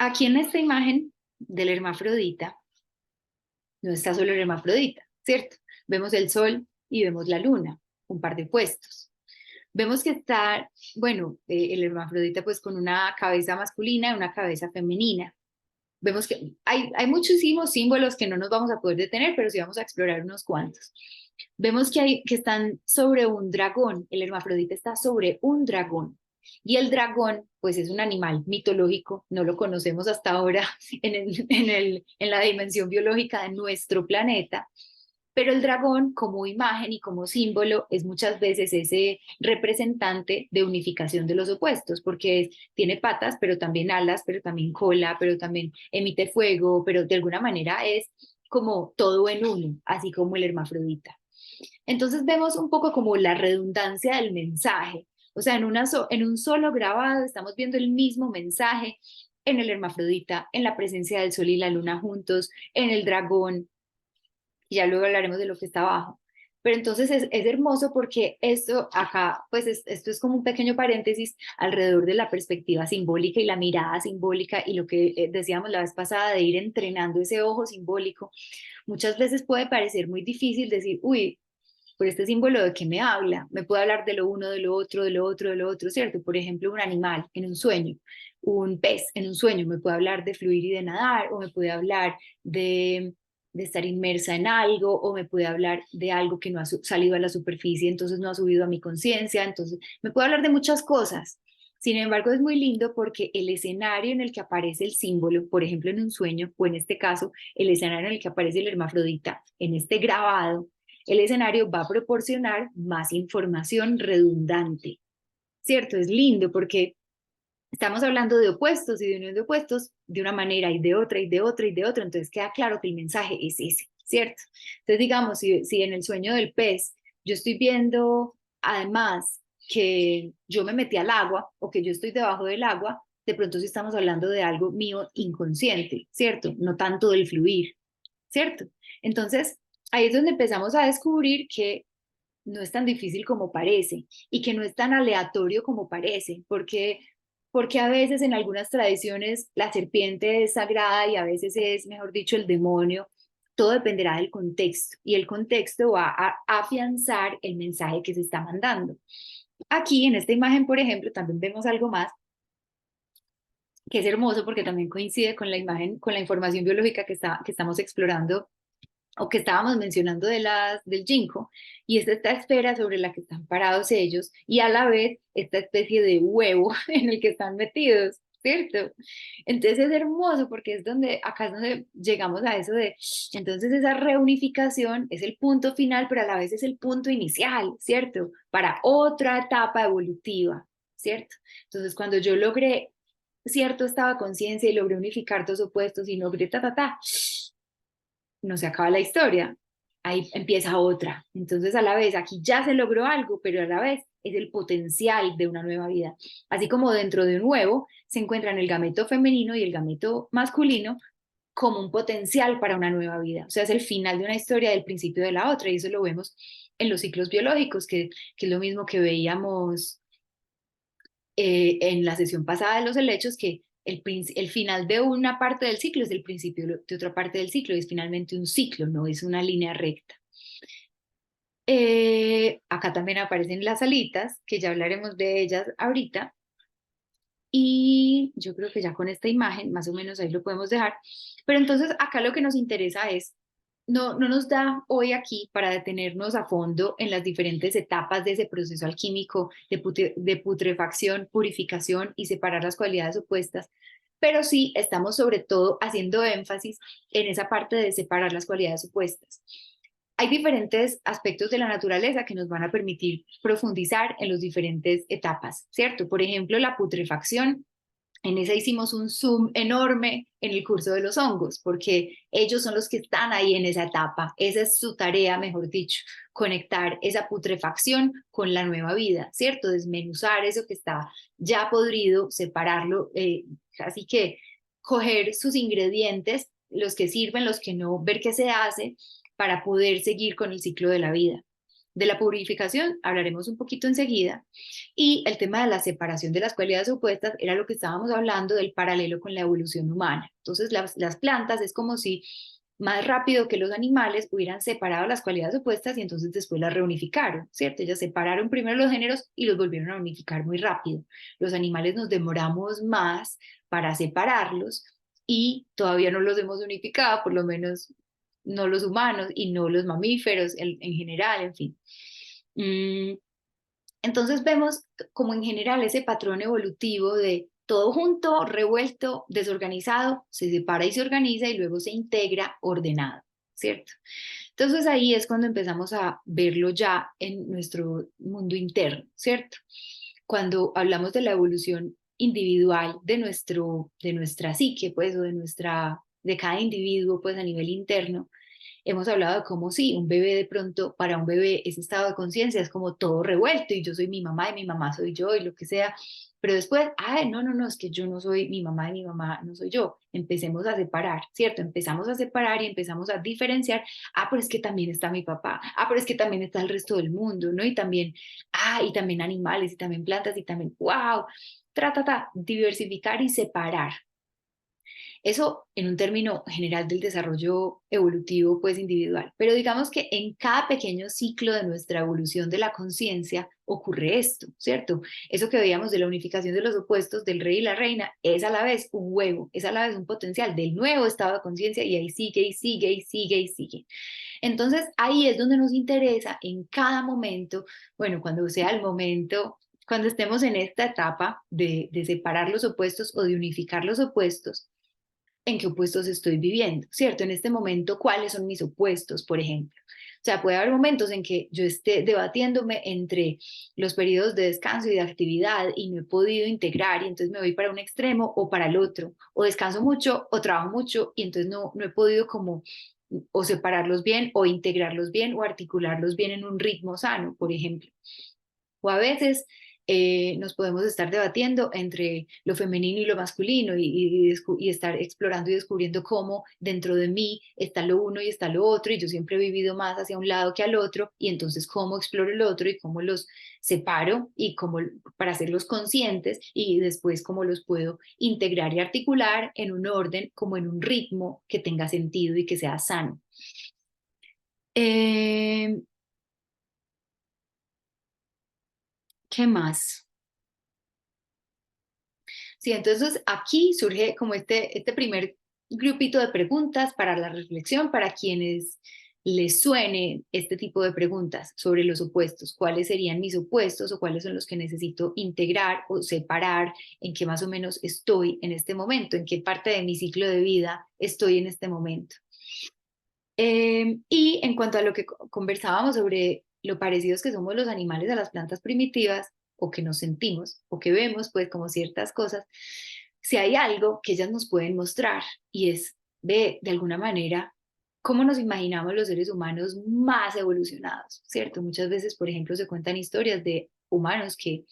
Aquí en esta imagen del hermafrodita, no está solo el hermafrodita, ¿cierto? Vemos el sol y vemos la luna, un par de puestos. Vemos que está, bueno, el hermafrodita pues con una cabeza masculina y una cabeza femenina. Vemos que hay muchísimos símbolos que no nos vamos a poder detener, pero sí vamos a explorar unos cuantos. Vemos que están sobre un dragón, el hermafrodita está sobre un dragón. Y el dragón, pues es un animal mitológico, no lo conocemos hasta ahora en la dimensión biológica de nuestro planeta, pero el dragón como imagen y como símbolo es muchas veces ese representante de unificación de los opuestos, porque tiene patas, pero también alas, pero también cola, pero también emite fuego, pero de alguna manera es como todo en uno, así como el hermafrodita. Entonces vemos un poco como la redundancia del mensaje. O sea, en un solo grabado estamos viendo el mismo mensaje en el hermafrodita, en la presencia del sol y la luna juntos, en el dragón, y ya luego hablaremos de lo que está abajo. Pero entonces es hermoso porque esto acá, pues esto es como un pequeño paréntesis alrededor de la perspectiva simbólica y la mirada simbólica y lo que decíamos la vez pasada de ir entrenando ese ojo simbólico. Muchas veces puede parecer muy difícil decir, uy, por este símbolo de qué me habla, me puede hablar de lo uno, de lo otro, de lo otro, de lo otro, ¿cierto? Por ejemplo, un animal en un sueño, un pez en un sueño, me puede hablar de fluir y de nadar, o me puede hablar de estar inmersa en algo, o me puede hablar de algo que no ha salido a la superficie, entonces no ha subido a mi conciencia, entonces me puede hablar de muchas cosas. Sin embargo, es muy lindo porque el escenario en el que aparece el símbolo, por ejemplo, en un sueño, o en este caso, el escenario en el que aparece el hermafrodita, en este grabado, el escenario va a proporcionar más información redundante, ¿cierto? Es lindo porque estamos hablando de opuestos y de unión de opuestos de una manera y de otra y de otra y de otra, entonces queda claro que el mensaje es ese, ¿cierto? Entonces, digamos, si en el sueño del pez yo estoy viendo además que yo me metí al agua o que yo estoy debajo del agua, de pronto sí estamos hablando de algo mío inconsciente, ¿cierto? No tanto del fluir, ¿cierto? Entonces, ahí es donde empezamos a descubrir que no es tan difícil como parece y que no es tan aleatorio como parece, porque a veces en algunas tradiciones la serpiente es sagrada y a veces es, mejor dicho, el demonio. Todo dependerá del contexto y el contexto va a afianzar el mensaje que se está mandando. Aquí en esta imagen, por ejemplo, también vemos algo más que es hermoso porque también coincide con la imagen, con la información biológica que estamos explorando o que estábamos mencionando del ginkgo, y es esta esfera sobre la que están parados ellos, y a la vez esta especie de huevo en el que están metidos, ¿cierto? Entonces es hermoso porque acá es donde llegamos a eso de, entonces esa reunificación es el punto final, pero a la vez es el punto inicial, ¿cierto? Para otra etapa evolutiva, ¿cierto? Entonces cuando yo logré cierto estado de conciencia y logré unificar dos opuestos y logré no se acaba la historia, ahí empieza otra. Entonces, a la vez, aquí ya se logró algo, pero a la vez es el potencial de una nueva vida. Así como dentro de un huevo se encuentran el gameto femenino y el gameto masculino como un potencial para una nueva vida. O sea, es el final de una historia del principio de la otra, y eso lo vemos en los ciclos biológicos, que es lo mismo que veíamos en la sesión pasada de los helechos, que el final de una parte del ciclo es el principio de otra parte del ciclo, y es finalmente un ciclo, no es una línea recta. Acá también aparecen las alitas, que ya hablaremos de ellas ahorita, y yo creo que ya con esta imagen, más o menos ahí lo podemos dejar. Pero entonces acá lo que nos interesa es no nos da hoy aquí para detenernos a fondo en las diferentes etapas de ese proceso alquímico de putrefacción, purificación y separar las cualidades opuestas, pero sí estamos sobre todo haciendo énfasis en esa parte de separar las cualidades opuestas. Hay diferentes aspectos de la naturaleza que nos van a permitir profundizar en las diferentes etapas, ¿cierto? Por ejemplo, la putrefacción. En esa hicimos un zoom enorme en el curso de los hongos, porque ellos son los que están ahí en esa etapa. Esa es su tarea, mejor dicho, conectar esa putrefacción con la nueva vida, ¿cierto? Desmenuzar eso que está ya podrido, separarlo, así que coger sus ingredientes, los que sirven, los que no, ver qué se hace para poder seguir con el ciclo de la vida. De la purificación hablaremos un poquito enseguida, y el tema de la separación de las cualidades opuestas era lo que estábamos hablando del paralelo con la evolución humana. Entonces las plantas es como si más rápido que los animales hubieran separado las cualidades opuestas y entonces después las reunificaron, ¿cierto? Ellas separaron primero los géneros y los volvieron a unificar muy rápido. Los animales nos demoramos más para separarlos y todavía no los hemos unificado, por lo menos no los humanos y no los mamíferos en general, en fin. Entonces vemos como en general ese patrón evolutivo de todo junto, revuelto, desorganizado, se separa y se organiza y luego se integra ordenado, ¿cierto? Entonces ahí es cuando empezamos a verlo ya en nuestro mundo interno, ¿cierto? Cuando hablamos de la evolución individual de nuestra psique, pues, o de cada individuo, pues, a nivel interno, hemos hablado de cómo sí, un bebé de pronto, para un bebé ese estado de conciencia es como todo revuelto y yo soy mi mamá y mi mamá soy yo y lo que sea, pero después, ay, no, es que yo no soy mi mamá y mi mamá no soy yo. Empecemos a separar, ¿cierto? Empezamos a separar y empezamos a diferenciar, pero es que también está mi papá, pero es que también está el resto del mundo, ¿no? Y también animales y también plantas y también, wow, diversificar y separar. Eso en un término general del desarrollo evolutivo, pues individual. Pero digamos que en cada pequeño ciclo de nuestra evolución de la conciencia ocurre esto, ¿cierto? Eso que veíamos de la unificación de los opuestos del rey y la reina es a la vez un huevo, es a la vez un potencial del nuevo estado de conciencia y ahí sigue y sigue y sigue y sigue. Entonces ahí es donde nos interesa en cada momento, bueno, cuando sea el momento, cuando estemos en esta etapa de separar los opuestos o de unificar los opuestos, en qué opuestos estoy viviendo, ¿cierto? En este momento, ¿cuáles son mis opuestos, por ejemplo? O sea, puede haber momentos en que yo esté debatiéndome entre los periodos de descanso y de actividad y no he podido integrar y entonces me voy para un extremo o para el otro, o descanso mucho o trabajo mucho y entonces no he podido como o separarlos bien o integrarlos bien o articularlos bien en un ritmo sano, por ejemplo. O a veces nos podemos estar debatiendo entre lo femenino y lo masculino y estar explorando y descubriendo cómo dentro de mí está lo uno y está lo otro y yo siempre he vivido más hacia un lado que al otro y entonces cómo exploro el otro y cómo los separo y cómo para hacerlos conscientes y después cómo los puedo integrar y articular en un orden, como en un ritmo que tenga sentido y que sea sano. Eh, ¿Qué más? Sí, entonces aquí surge como este primer grupito de preguntas para la reflexión, para quienes les suene este tipo de preguntas sobre los opuestos. ¿Cuáles serían mis opuestos o cuáles son los que necesito integrar o separar? ¿En qué más o menos estoy en este momento? ¿En qué parte de mi ciclo de vida estoy en este momento? Y en cuanto a lo que conversábamos sobre lo parecidos que somos los animales a las plantas primitivas, o que nos sentimos, o que vemos, pues como ciertas cosas, si hay algo que ellas nos pueden mostrar, y es, de alguna manera, cómo nos imaginamos los seres humanos más evolucionados, ¿cierto? Muchas veces, por ejemplo, se cuentan historias de humanos que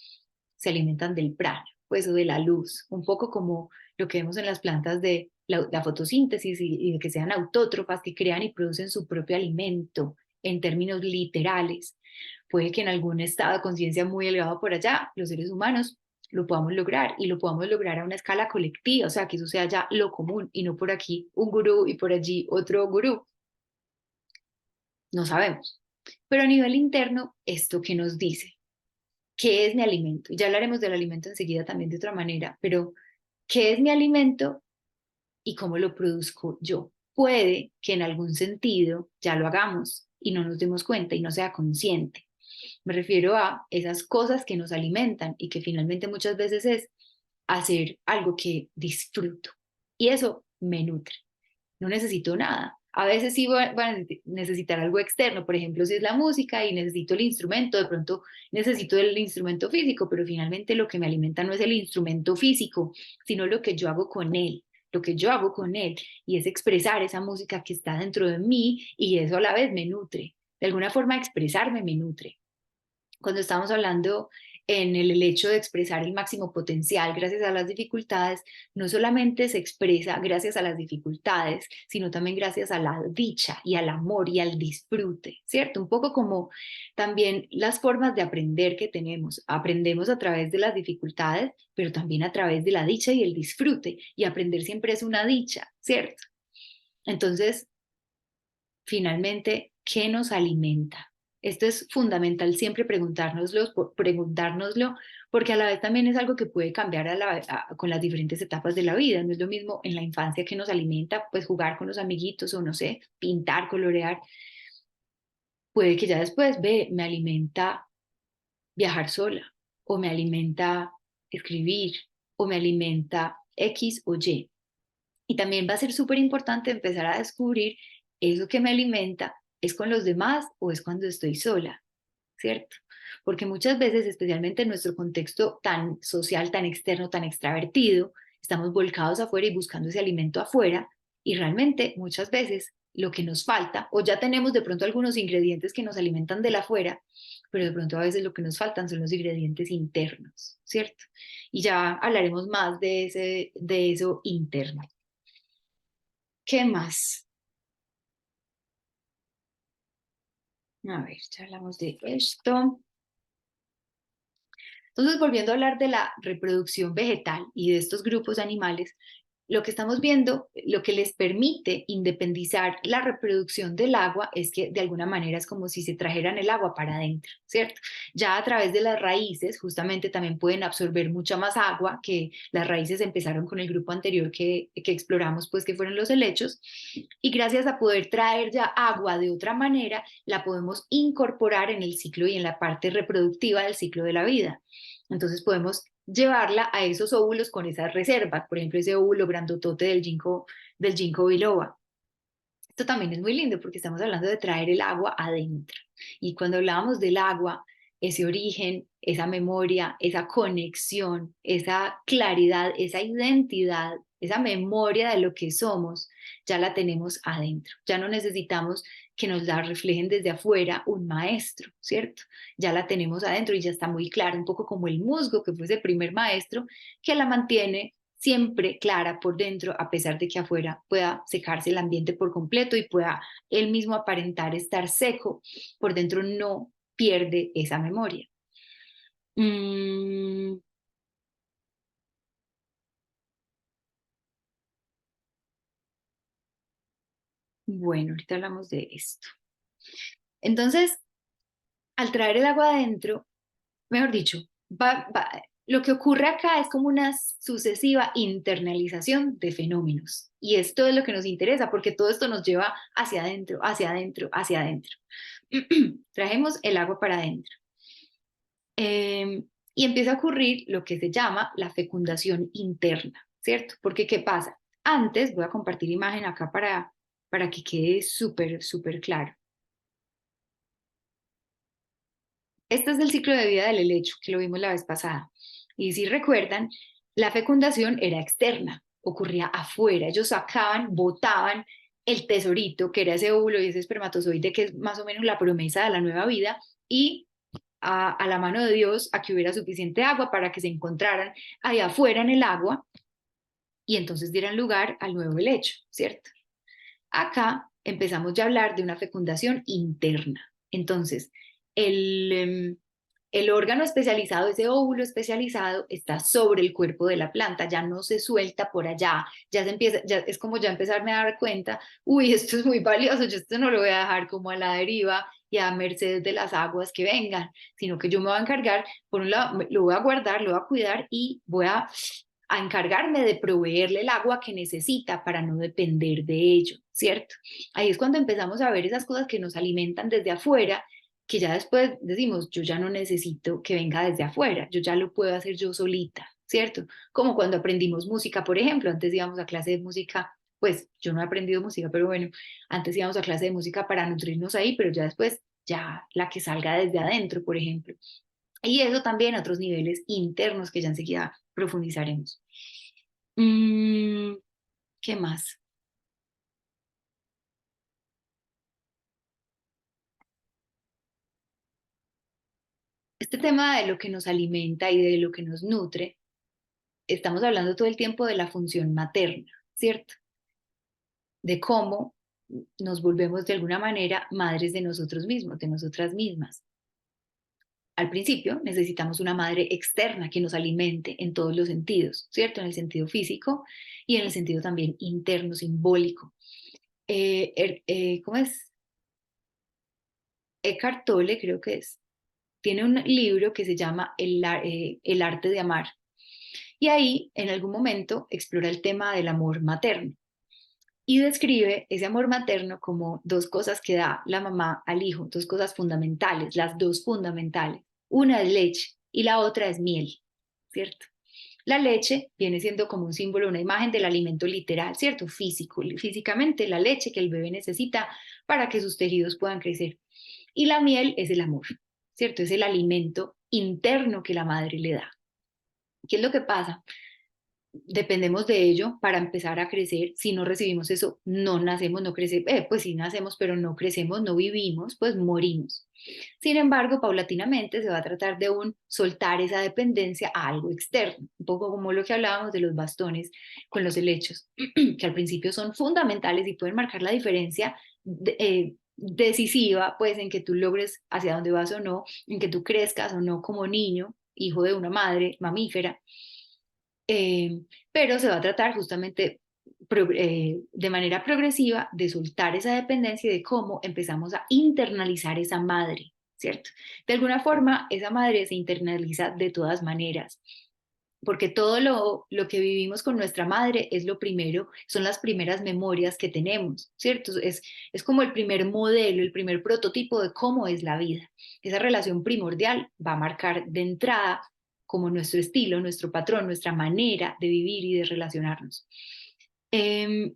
se alimentan del prana, pues, o de la luz, un poco como lo que vemos en las plantas de la fotosíntesis y de que sean autótrofas, que crean y producen su propio alimento en términos literales. Puede que en algún estado de conciencia muy elevado por allá, los seres humanos lo podamos lograr y lo podamos lograr a una escala colectiva, o sea, que eso sea ya lo común y no por aquí un gurú y por allí otro gurú. No sabemos. Pero a nivel interno, ¿esto qué nos dice? ¿Qué es mi alimento? Ya hablaremos del alimento enseguida también de otra manera, pero ¿qué es mi alimento y cómo lo produzco yo? puede que en algún sentido ya lo hagamos y no nos demos cuenta y no sea consciente. Me refiero a esas cosas que nos alimentan y que finalmente muchas veces es hacer algo que disfruto. Y eso me nutre. No necesito nada. A veces sí voy a necesitar algo externo, por ejemplo, si es la música y necesito el instrumento, de pronto necesito el instrumento físico, pero finalmente lo que me alimenta no es el instrumento físico, sino lo que yo hago con él, lo que yo hago con él, y es expresar esa música que está dentro de mí y eso a la vez me nutre. De alguna forma expresarme me nutre. Cuando estamos hablando en el hecho de expresar el máximo potencial gracias a las dificultades, no solamente se expresa gracias a las dificultades, sino también gracias a la dicha y al amor y al disfrute, ¿cierto? Un poco como también las formas de aprender que tenemos. Aprendemos a través de las dificultades, pero también a través de la dicha y el disfrute. Y aprender siempre es una dicha, ¿cierto? Entonces, finalmente, ¿qué nos alimenta? Esto es fundamental siempre preguntárnoslo, porque a la vez también es algo que puede cambiar con las diferentes etapas de la vida. No es lo mismo en la infancia que nos alimenta, pues jugar con los amiguitos o no sé, pintar, colorear. Puede que ya después, me alimenta viajar sola, o me alimenta escribir, o me alimenta X o Y. Y también va a ser súper importante empezar a descubrir eso que me alimenta, ¿es con los demás o es cuando estoy sola? ¿Cierto? Porque muchas veces, especialmente en nuestro contexto tan social, tan externo, tan extravertido, estamos volcados afuera y buscando ese alimento afuera y realmente muchas veces lo que nos falta, o ya tenemos de pronto algunos ingredientes que nos alimentan de la afuera, pero de pronto a veces lo que nos faltan son los ingredientes internos, ¿cierto? Y ya hablaremos más de eso interno. ¿Qué más? A ver, ya hablamos de esto. Entonces, volviendo a hablar de la reproducción vegetal y de estos grupos animales, lo que estamos viendo, lo que les permite independizar la reproducción del agua es que de alguna manera es como si se trajeran el agua para adentro, ¿cierto? Ya a través de las raíces, justamente también pueden absorber mucha más agua, que las raíces empezaron con el grupo anterior que exploramos, pues que fueron los helechos, y gracias a poder traer ya agua de otra manera, la podemos incorporar en el ciclo y en la parte reproductiva del ciclo de la vida. Entonces podemos llevarla a esos óvulos con esas reservas, por ejemplo, ese óvulo grandotote del ginkgo biloba. Esto también es muy lindo porque estamos hablando de traer el agua adentro. Y cuando hablábamos del agua, ese origen, esa memoria, esa conexión, esa claridad, esa identidad, esa memoria de lo que somos, ya la tenemos adentro. Ya no necesitamos que nos la reflejen desde afuera un maestro, ¿cierto? Ya la tenemos adentro y ya está muy clara, un poco como el musgo, que fue ese primer maestro, que la mantiene siempre clara por dentro, a pesar de que afuera pueda secarse el ambiente por completo y pueda él mismo aparentar estar seco, por dentro no pierde esa memoria. Mm, bueno, ahorita hablamos de esto. Entonces, al traer el agua adentro, mejor dicho, lo que ocurre acá es como una sucesiva internalización de fenómenos. Y esto es lo que nos interesa, porque todo esto nos lleva hacia adentro, hacia adentro, hacia adentro. Trajemos el agua para adentro. Y empieza a ocurrir lo que se llama la fecundación interna, ¿cierto? Porque ¿qué pasa? Antes, voy a compartir imagen acá para que quede súper, súper claro. Este es el ciclo de vida del helecho, que lo vimos la vez pasada. Y si recuerdan, la fecundación era externa, ocurría afuera. Ellos sacaban, botaban el tesorito, que era ese óvulo y ese espermatozoide, que es más o menos la promesa de la nueva vida, y a la mano de Dios a que hubiera suficiente agua para que se encontraran allá afuera en el agua y entonces dieran lugar al nuevo helecho, ¿cierto? Acá empezamos ya a hablar de una fecundación interna. Entonces, el, el órgano especializado, ese óvulo especializado, está sobre el cuerpo de la planta, ya no se suelta por allá, ya se empieza, ya es como ya empezarme a dar cuenta, uy, esto es muy valioso, yo esto no lo voy a dejar como a la deriva y a merced de las aguas que vengan, sino que yo me voy a encargar, por un lado, lo voy a guardar, lo voy a cuidar y voy a a encargarme de proveerle el agua que necesita para no depender de ello, ¿cierto? Ahí es cuando empezamos a ver esas cosas que nos alimentan desde afuera, que ya después decimos, yo ya no necesito que venga desde afuera, yo ya lo puedo hacer yo solita, ¿cierto? Como cuando aprendimos música, por ejemplo, antes íbamos a clase de música, pues yo no he aprendido música, pero bueno, antes íbamos a clase de música para nutrirnos ahí, pero ya después, ya la que salga desde adentro, por ejemplo. Y eso también a otros niveles internos que ya enseguida profundizaremos. Mm, ¿Qué más? Este tema de lo que nos alimenta y de lo que nos nutre, estamos hablando todo el tiempo de la función materna, ¿cierto? De cómo nos volvemos de alguna manera madres de nosotros mismos, de nosotras mismas. Al principio necesitamos una madre externa que nos alimente en todos los sentidos, ¿cierto? En el sentido físico y en el sentido también interno, simbólico. ¿Cómo es? Eckhart Tolle, creo que es, tiene un libro que se llama El arte de amar. Y ahí, en algún momento, explora el tema del amor materno y describe ese amor materno como dos cosas que da la mamá al hijo, dos cosas fundamentales, las dos fundamentales. Una es leche y la otra es miel, ¿cierto? La leche viene siendo como un símbolo, una imagen del alimento literal, ¿cierto? Físico, físicamente la leche que el bebé necesita para que sus tejidos puedan crecer. Y la miel es el amor, ¿cierto? Es el alimento interno que la madre le da. ¿Qué es lo que pasa? Dependemos de ello para empezar a crecer. Si no recibimos eso, no nacemos, no crecemos, pues sí nacemos, pero no crecemos, no vivimos, pues morimos. Sin embargo, paulatinamente se va a tratar de un soltar esa dependencia a algo externo, un poco como lo que hablábamos de los bastones con los helechos, que al principio son fundamentales y pueden marcar la diferencia decisiva, pues en que tú logres hacia dónde vas o no, en que tú crezcas o no como niño, hijo de una madre mamífera, eh, pero se va a tratar justamente de manera progresiva de soltar esa dependencia y de cómo empezamos a internalizar esa madre, ¿cierto? De alguna forma, esa madre se internaliza de todas maneras, porque todo lo que vivimos con nuestra madre es lo primero, son las primeras memorias que tenemos, ¿cierto? Es como el primer modelo, el primer prototipo de cómo es la vida. Esa relación primordial va a marcar de entrada como nuestro estilo, nuestro patrón, nuestra manera de vivir y de relacionarnos. Eh,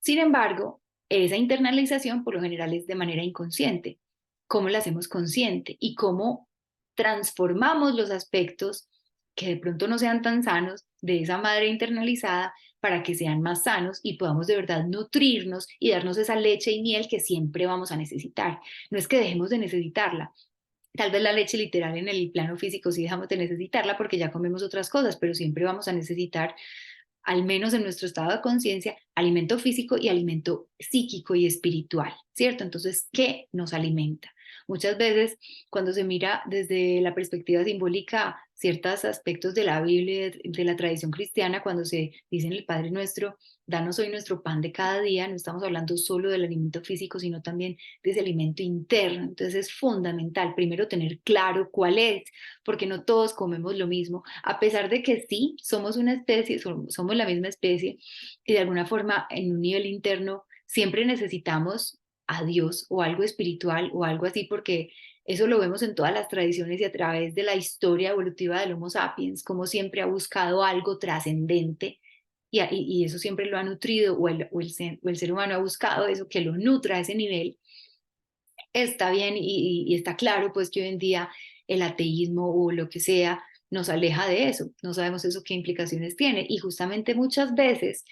Sin embargo, esa internalización por lo general es de manera inconsciente. ¿Cómo la hacemos consciente? Y cómo transformamos los aspectos que de pronto no sean tan sanos de esa madre internalizada para que sean más sanos y podamos de verdad nutrirnos y darnos esa leche y miel que siempre vamos a necesitar. No es que dejemos de necesitarla. Tal vez la leche literal en el plano físico sí dejamos de necesitarla porque ya comemos otras cosas, pero siempre vamos a necesitar, al menos en nuestro estado de conciencia, alimento físico y alimento psíquico y espiritual, ¿cierto? Entonces, ¿qué nos alimenta? Muchas veces, cuando se mira desde la perspectiva simbólica ciertos aspectos de la Biblia, de la tradición cristiana, cuando se dice en el Padre Nuestro, danos hoy nuestro pan de cada día, no estamos hablando solo del alimento físico, sino también de ese alimento interno. Entonces es fundamental primero tener claro cuál es, porque no todos comemos lo mismo, a pesar de que sí, somos una especie, somos la misma especie, y de alguna forma en un nivel interno siempre necesitamos a Dios o algo espiritual o algo así, porque eso lo vemos en todas las tradiciones y a través de la historia evolutiva del Homo sapiens, como siempre ha buscado algo trascendente y eso siempre lo ha nutrido o el ser humano ha buscado eso que lo nutra a ese nivel. Está bien y está claro pues que hoy en día el ateísmo o lo que sea nos aleja de eso, no sabemos eso qué implicaciones tiene y justamente muchas veces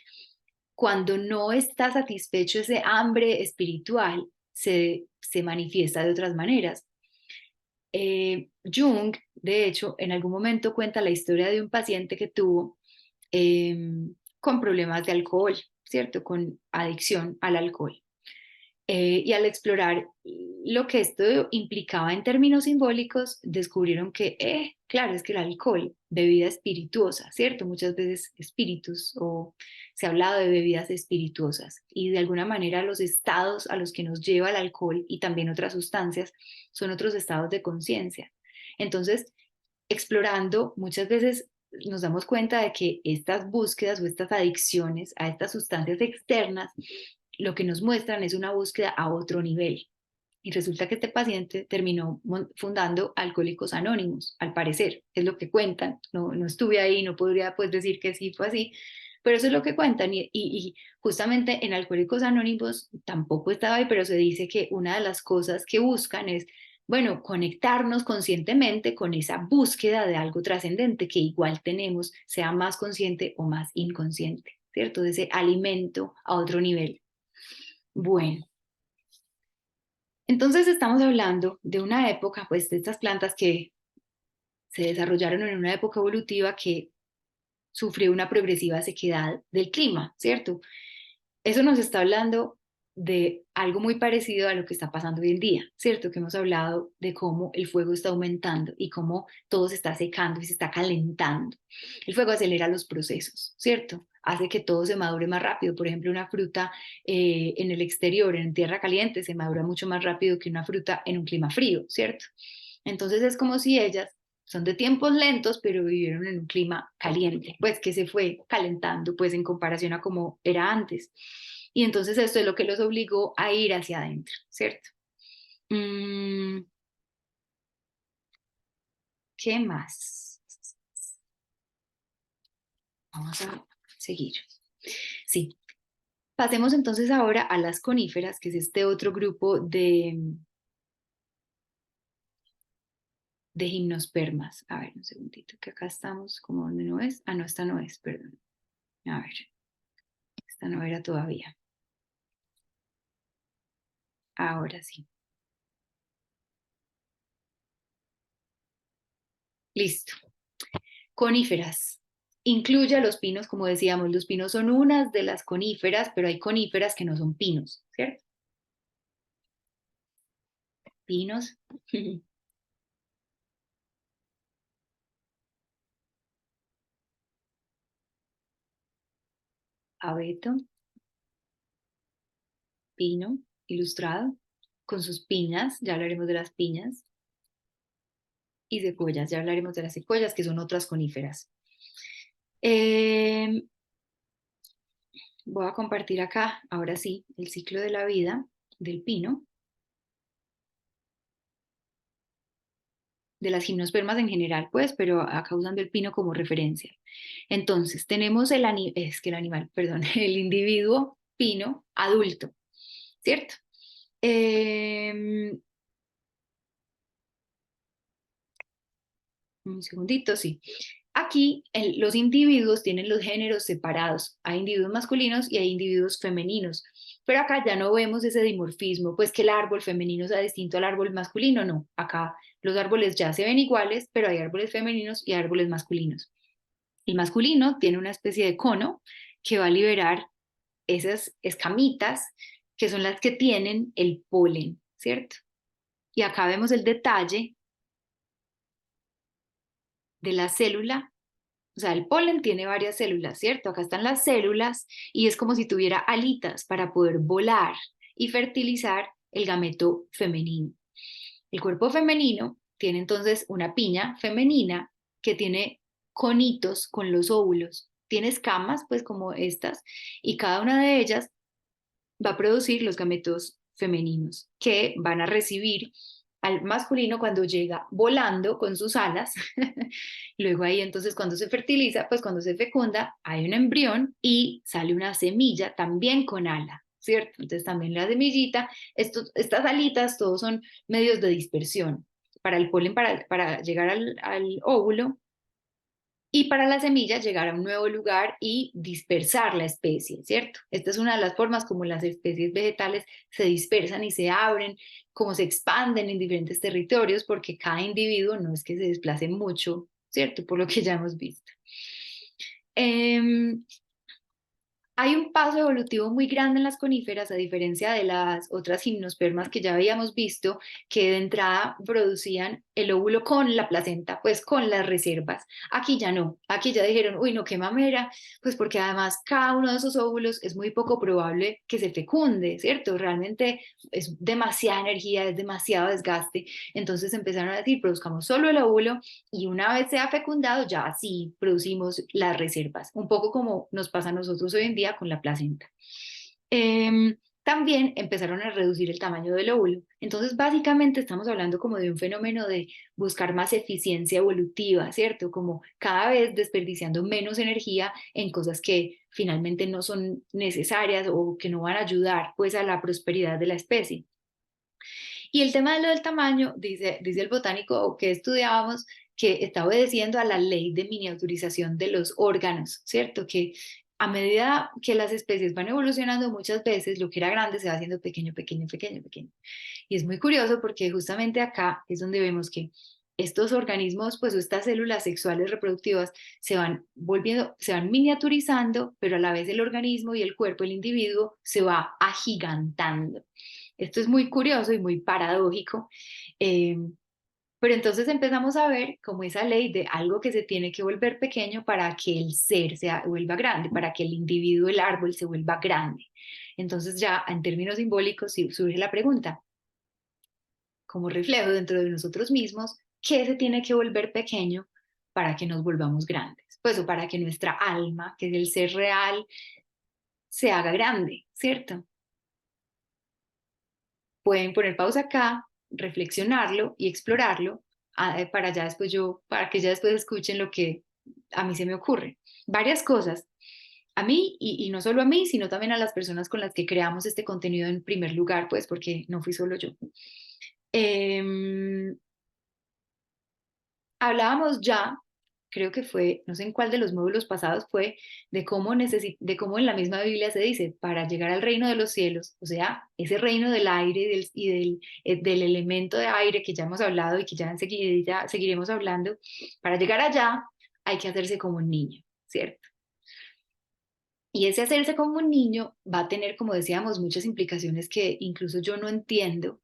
cuando no está satisfecho ese hambre espiritual se manifiesta de otras maneras. Jung, de hecho, en algún momento cuenta la historia de un paciente que tuvo eh, con problemas de alcohol, ¿cierto? Con adicción al alcohol. Y al explorar lo que esto implicaba en términos simbólicos, descubrieron que, claro, es que el alcohol, bebida espirituosa, ¿cierto? Muchas veces espíritus o se ha hablado de bebidas espirituosas y de alguna manera los estados a los que nos lleva el alcohol y también otras sustancias son otros estados de conciencia. Entonces, explorando muchas veces nos damos cuenta de que estas búsquedas o estas adicciones a estas sustancias externas, lo que nos muestran es una búsqueda a otro nivel. Y resulta que este paciente terminó fundando Alcohólicos Anónimos, al parecer, es lo que cuentan. No, no estuve ahí, no podría pues decir que sí fue así, pero eso es lo que cuentan. Y justamente en Alcohólicos Anónimos tampoco estaba ahí, pero se dice que una de las cosas que buscan es, bueno, conectarnos conscientemente con esa búsqueda de algo trascendente que igual tenemos, sea más consciente o más inconsciente, ¿cierto? De ese alimento a otro nivel. Bueno. Entonces estamos hablando de una época, pues de estas plantas que se desarrollaron en una época evolutiva que sufrió una progresiva sequedad del clima, ¿cierto? Eso nos está hablando de algo muy parecido a lo que está pasando hoy en día, ¿cierto? Que hemos hablado de cómo el fuego está aumentando y cómo todo se está secando y se está calentando. El fuego acelera los procesos, ¿cierto? Hace que todo se madure más rápido. Por ejemplo, una fruta en el exterior, en tierra caliente, se madura mucho más rápido que una fruta en un clima frío, ¿cierto? Entonces es como si ellas son de tiempos lentos, pero vivieron en un clima caliente, pues que se fue calentando, pues en comparación a como era antes. Y entonces esto es lo que los obligó a ir hacia adentro, ¿cierto? Mm, ¿Qué más? Vamos a seguir. Sí, pasemos entonces ahora a las coníferas, que es este otro grupo de gimnospermas. A ver, un segundito, que acá estamos, como donde no es. Ah, no, esta no es, perdón. A ver, esta no era todavía. Ahora sí. Listo. Coníferas. Incluye a los pinos, como decíamos, los pinos son unas de las coníferas, pero hay coníferas que no son pinos, ¿cierto? Pinos, abeto, pino, ilustrado, con sus piñas, ya hablaremos de las piñas, y secuoyas, ya hablaremos de las secuoyas, que son otras coníferas. Eh, Voy a compartir acá, ahora sí, el ciclo de la vida del pino, de las gimnospermas en general, pues, pero acá usando el pino como referencia. Entonces, tenemos el animal, perdón, el individuo pino adulto, ¿cierto? Eh, un segundito, sí. Aquí los individuos tienen los géneros separados. Hay individuos masculinos y hay individuos femeninos. Pero acá ya no vemos ese dimorfismo, pues que el árbol femenino sea distinto al árbol masculino, no. Acá los árboles ya se ven iguales, pero hay árboles femeninos y árboles masculinos. El masculino tiene una especie de cono que va a liberar esas escamitas que son las que tienen el polen, ¿cierto? Y acá vemos el detalle de la célula. O sea, el polen tiene varias células, ¿cierto? Acá están las células y es como si tuviera alitas para poder volar y fertilizar el gameto femenino. El cuerpo femenino tiene entonces una piña femenina que tiene conitos con los óvulos. Tiene escamas, pues como estas, y cada una de ellas va a producir los gametos femeninos que van a recibir al masculino cuando llega volando con sus alas. Luego ahí entonces cuando se fertiliza, pues cuando se fecunda, hay un embrión y sale una semilla también con ala, ¿cierto? Entonces también la semillita, estas alitas, todos son medios de dispersión para el polen, para llegar al óvulo y para la semilla llegar a un nuevo lugar y dispersar la especie, ¿cierto? Esta es una de las formas como las especies vegetales se dispersan y se abren, como se expanden en diferentes territorios, porque cada individuo no es que se desplace mucho, ¿cierto? Por lo que ya hemos visto. Eh, Hay un paso evolutivo muy grande en las coníferas, a diferencia de las otras gimnospermas que ya habíamos visto, que de entrada producían el óvulo con la placenta, pues con las reservas. Aquí ya no, aquí ya dijeron, uy, no, qué mamera, pues porque además cada uno de esos óvulos es muy poco probable que se fecunde, ¿cierto? Realmente es demasiada energía, es demasiado desgaste. Entonces empezaron a decir, produzcamos solo el óvulo y una vez sea fecundado, ya sí producimos las reservas, un poco como nos pasa a nosotros hoy en día con la placenta. También empezaron a reducir el tamaño del óvulo. Entonces, básicamente estamos hablando como de un fenómeno de buscar más eficiencia evolutiva, ¿cierto? Como cada vez desperdiciando menos energía en cosas que finalmente no son necesarias o que no van a ayudar pues a la prosperidad de la especie. Y el tema de lo del tamaño, dice el botánico que estudiábamos, que está obedeciendo a la ley de miniaturización de los órganos, ¿cierto? Que a medida que las especies van evolucionando, muchas veces lo que era grande se va haciendo pequeño, pequeño, pequeño, pequeño. Y es muy curioso porque justamente acá es donde vemos que estos organismos, pues estas células sexuales reproductivas se van volviendo, se van miniaturizando, pero a la vez el organismo y el cuerpo, el individuo, se va agigantando. Esto es muy curioso y muy paradójico, eh, pero entonces empezamos a ver como esa ley de algo que se tiene que volver pequeño para que el ser se vuelva grande, para que el individuo, el árbol, se vuelva grande. Entonces ya en términos simbólicos surge la pregunta, como reflejo dentro de nosotros mismos, ¿qué se tiene que volver pequeño para que nos volvamos grandes? Pues o para que nuestra alma, que es el ser real, se haga grande, ¿cierto? Pueden poner pausa acá, reflexionarlo y explorarlo para ya después para que ya después escuchen lo que a mí se me ocurre. Varias cosas. A mí, y no solo a mí, sino también a las personas con las que creamos este contenido en primer lugar, pues porque no fui solo yo. Eh, Hablábamos ya, creo que fue, no sé en cuál de los módulos pasados fue, de cómo en la misma Biblia se dice, para llegar al reino de los cielos, o sea, ese reino del aire del elemento de aire que ya hemos hablado y que ya enseguida seguiremos hablando, para llegar allá hay que hacerse como un niño, ¿cierto? Y ese hacerse como un niño va a tener, como decíamos, muchas implicaciones que incluso yo no entiendo,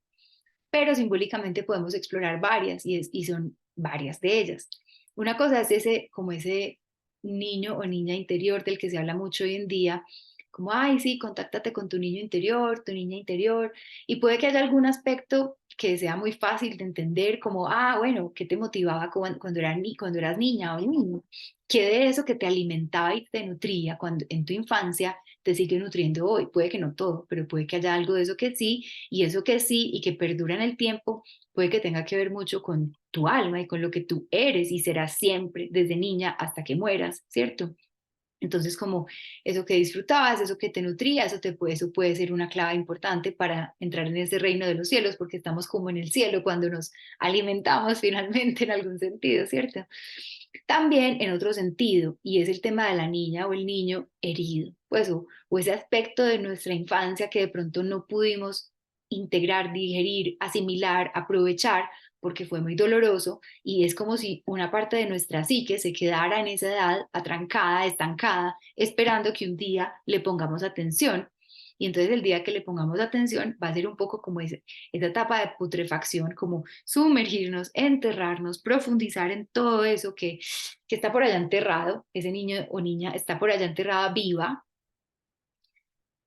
pero simbólicamente podemos explorar varias y son varias de ellas. Una cosa es ese, como ese niño o niña interior del que se habla mucho hoy en día, como, ay, sí, contáctate con tu niño interior, tu niña interior, y puede que haya algún aspecto que sea muy fácil de entender, como, ah, bueno, ¿qué te motivaba cuando eras niña o niño? ¿Qué de eso que te alimentaba y te nutría cuando, en tu infancia te sigue nutriendo hoy? Puede que no todo, pero puede que haya algo de eso que sí, y eso que sí y que perdura en el tiempo, puede que tenga que ver mucho con tu alma y con lo que tú eres y serás siempre, desde niña hasta que mueras, ¿cierto? Entonces, como eso que disfrutabas, eso que te nutría, eso puede ser una clave importante para entrar en ese reino de los cielos, porque estamos como en el cielo cuando nos alimentamos finalmente en algún sentido, ¿cierto? También en otro sentido, y es el tema de la niña o el niño herido, pues, o ese aspecto de nuestra infancia que de pronto no pudimos integrar, digerir, asimilar, aprovechar, porque fue muy doloroso, y es como si una parte de nuestra psique se quedara en esa edad atrancada, estancada, esperando que un día le pongamos atención. Y entonces el día que le pongamos atención va a ser un poco como esa etapa de putrefacción, como sumergirnos, enterrarnos, profundizar en todo eso que está por allá enterrado, ese niño o niña está por allá enterrada viva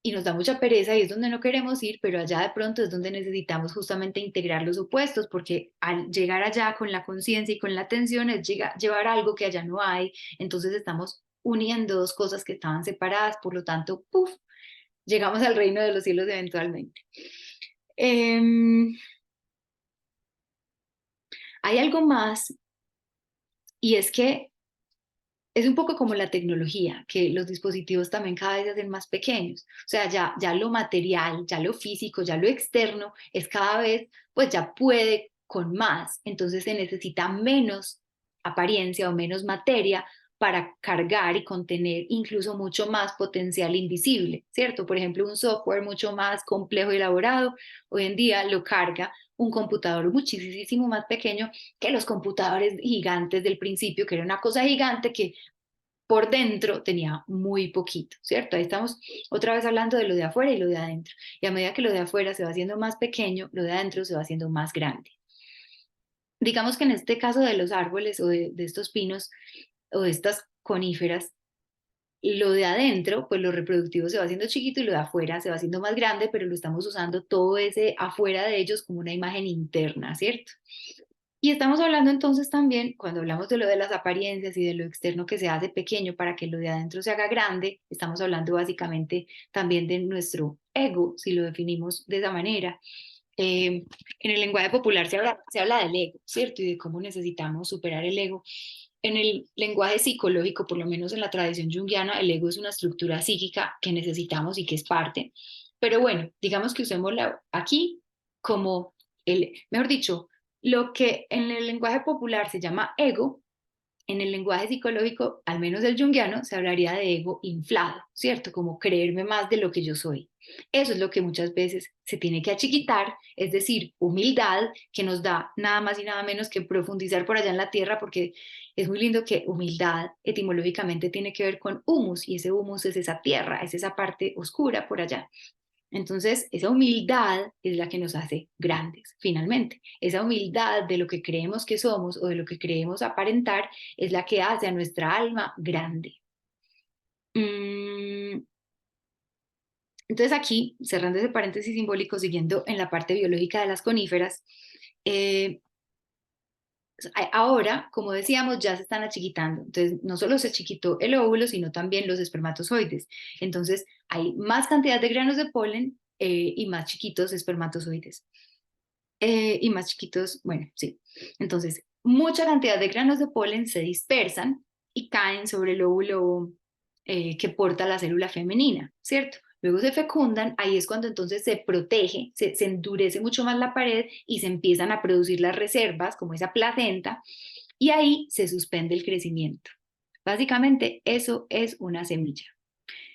y nos da mucha pereza y es donde no queremos ir, pero allá de pronto es donde necesitamos justamente integrar los opuestos, porque al llegar allá con la conciencia y con la atención es llevar algo que allá no hay, entonces estamos uniendo dos cosas que estaban separadas, por lo tanto, ¡puf!, llegamos al reino de los cielos eventualmente. Hay algo más y es que es un poco como la tecnología, que los dispositivos también cada vez se hacen más pequeños. O sea, ya lo material, ya lo físico, ya lo externo es cada vez, pues ya puede con más. Entonces se necesita menos apariencia o menos materia para cargar y contener incluso mucho más potencial invisible, ¿cierto? Por ejemplo, un software mucho más complejo y elaborado, hoy en día lo carga un computador muchísimo más pequeño que los computadores gigantes del principio, que era una cosa gigante que por dentro tenía muy poquito, ¿cierto? Ahí estamos otra vez hablando de lo de afuera y lo de adentro. Y a medida que lo de afuera se va haciendo más pequeño, lo de adentro se va haciendo más grande. Digamos que en este caso de los árboles o de estos pinos o de estas coníferas, lo de adentro, pues lo reproductivo se va haciendo chiquito y lo de afuera se va haciendo más grande, pero lo estamos usando todo ese afuera de ellos como una imagen interna, ¿cierto? Y estamos hablando entonces también, cuando hablamos de lo de las apariencias y de lo externo que se hace pequeño para que lo de adentro se haga grande, estamos hablando básicamente también de nuestro ego, si lo definimos de esa manera. En el lenguaje popular se habla del ego, ¿cierto? Y de cómo necesitamos superar el ego. En el lenguaje psicológico, por lo menos en la tradición junguiana, el ego es una estructura psíquica que necesitamos y que es parte. Pero bueno, digamos que usémosla aquí como mejor dicho, lo que en el lenguaje popular se llama ego, en el lenguaje psicológico, al menos el junguiano, se hablaría de ego inflado, ¿cierto? Como creerme más de lo que yo soy. Eso es lo que muchas veces se tiene que achiquitar, es decir, humildad, que nos da nada más y nada menos que profundizar por allá en la tierra, porque es muy lindo que humildad etimológicamente tiene que ver con humus, y ese humus es esa tierra, es esa parte oscura por allá. Entonces, esa humildad es la que nos hace grandes, finalmente. Esa humildad de lo que creemos que somos o de lo que creemos aparentar es la que hace a nuestra alma grande. Mm, entonces aquí, cerrando ese paréntesis simbólico, siguiendo en la parte biológica de las coníferas, eh, ahora, como decíamos, ya se están achiquitando. Entonces, no solo se chiquitó el óvulo, sino también los espermatozoides. Entonces, hay más cantidad de granos de polen y más chiquitos espermatozoides. Y más chiquitos, bueno, sí. Entonces, mucha cantidad de granos de polen se dispersan y caen sobre el óvulo que porta la célula femenina, ¿cierto? Luego se fecundan, ahí es cuando entonces se protege, se endurece mucho más la pared y se empiezan a producir las reservas, como esa placenta, y ahí se suspende el crecimiento. Básicamente, eso es una semilla.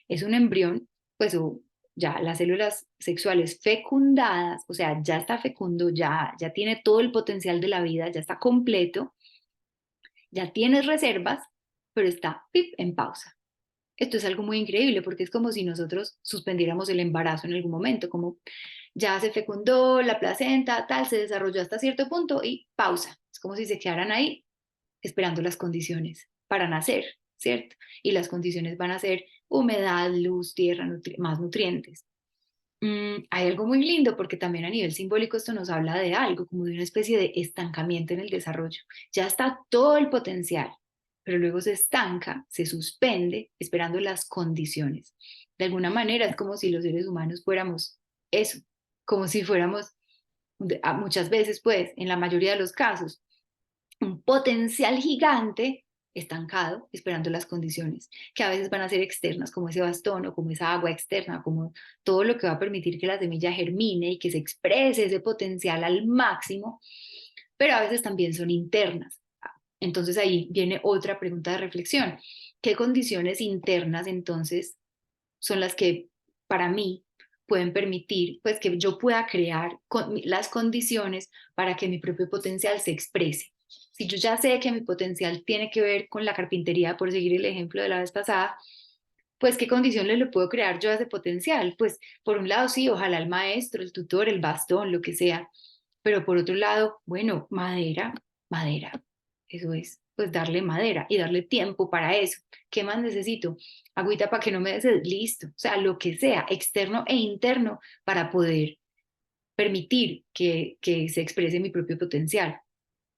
Es un embrión, pues o ya las células sexuales fecundadas, o sea, ya está fecundo, ya tiene todo el potencial de la vida, ya está completo, ya tienes reservas, pero está pip, en pausa. Esto es algo muy increíble porque es como si nosotros suspendiéramos el embarazo en algún momento, como ya se fecundó la placenta, tal, se desarrolló hasta cierto punto y pausa. Es como si se quedaran ahí esperando las condiciones para nacer, ¿cierto? Y las condiciones van a ser humedad, luz, tierra, más nutrientes. Hay algo muy lindo porque también a nivel simbólico esto nos habla de algo, como de una especie de estancamiento en el desarrollo. Ya está todo el potencial, pero luego se estanca, se suspende, esperando las condiciones. De alguna manera es como si los seres humanos fuéramos eso, como si fuéramos, muchas veces pues, en la mayoría de los casos, un potencial gigante estancado, esperando las condiciones, que a veces van a ser externas, como ese bastón o como esa agua externa, como todo lo que va a permitir que la semilla germine y que se exprese ese potencial al máximo, pero a veces también son internas. Entonces ahí viene otra pregunta de reflexión. ¿Qué condiciones internas entonces son las que para mí pueden permitir pues que yo pueda crear las condiciones para que mi propio potencial se exprese? Si yo ya sé que mi potencial tiene que ver con la carpintería, por seguir el ejemplo de la vez pasada, pues qué condiciones le puedo crear yo a ese potencial. Pues por un lado sí, ojalá el maestro, el tutor, el bastón, lo que sea, pero por otro lado, bueno, madera, madera, eso es, pues darle madera y darle tiempo para eso. ¿Qué más necesito? Agüita para que no me des, listo, o sea, lo que sea, externo e interno, para poder permitir que se exprese mi propio potencial.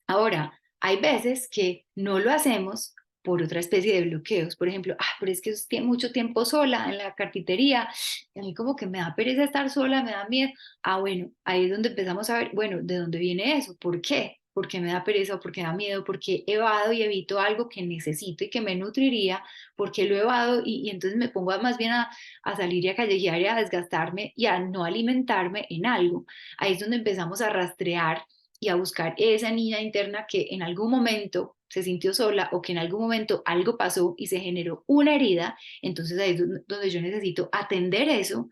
Ahora, hay veces que no lo hacemos por otra especie de bloqueos. Por ejemplo, pero es que mucho tiempo sola en la carpintería, y a mí como que me da pereza estar sola, me da miedo. Bueno, ahí es donde empezamos a ver, bueno, ¿de dónde viene eso? ¿Por qué? ¿Por qué me da pereza o por qué me da miedo? Porque evado y evito algo que necesito y que me nutriría, porque lo evado y entonces me pongo más bien a salir y a callejear y a desgastarme y a no alimentarme en algo. Ahí es donde empezamos a rastrear y a buscar esa niña interna que en algún momento se sintió sola o que en algún momento algo pasó y se generó una herida. Entonces ahí es donde yo necesito atender eso,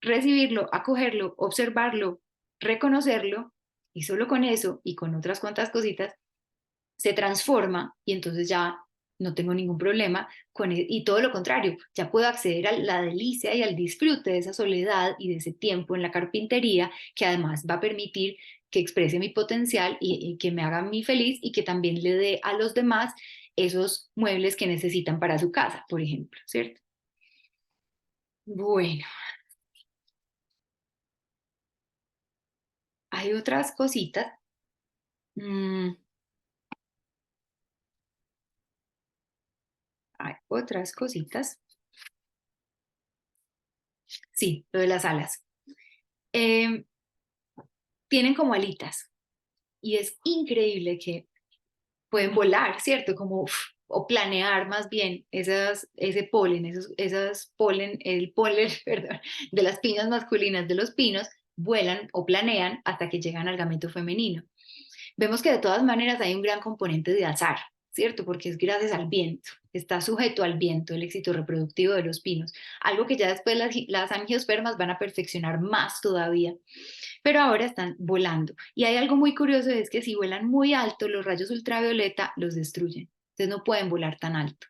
recibirlo, acogerlo, observarlo, reconocerlo, y solo con eso y con otras cuantas cositas se transforma y entonces ya no tengo ningún problema y todo lo contrario, ya puedo acceder a la delicia y al disfrute de esa soledad y de ese tiempo en la carpintería, que además va a permitir que exprese mi potencial y que me haga a mí feliz y que también le dé a los demás esos muebles que necesitan para su casa, por ejemplo, ¿cierto? Bueno, hay otras cositas. mm, Hay otras cositas. Sí, lo de las alas. Em, Tienen como alitas y es increíble que pueden volar, ¿cierto? Como, o planear más bien ese polen, esas polen, el polen, perdón, de las piñas masculinas de los pinos, vuelan o planean hasta que llegan al gameto femenino. Vemos que de todas maneras hay un gran componente de azar, ¿cierto? Porque es gracias al viento, está sujeto al viento el éxito reproductivo de los pinos, algo que ya después las angiospermas van a perfeccionar más todavía, pero ahora están volando. Y hay algo muy curioso, es que si vuelan muy alto, los rayos ultravioleta los destruyen, entonces no pueden volar tan alto.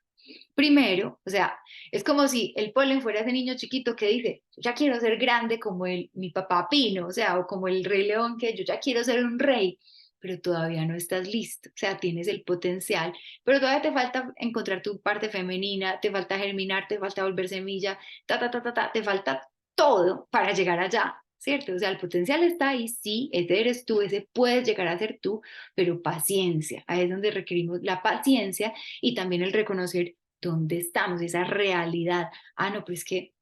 Primero, o sea, es como si el polen fuera ese niño chiquito que dice, yo ya quiero ser grande como mi papá Pino, o sea, o como el Rey León, que yo ya quiero ser un rey, pero todavía no estás listo, o sea, tienes el potencial, pero todavía te falta encontrar tu parte femenina, te falta germinar, te falta volver semilla, te falta todo para llegar allá, ¿cierto? O sea, el potencial está ahí, sí, ese eres tú, ese puedes llegar a ser tú, pero paciencia, ahí es donde requerimos la paciencia y también el reconocer dónde estamos, esa realidad. Ah, no, pues que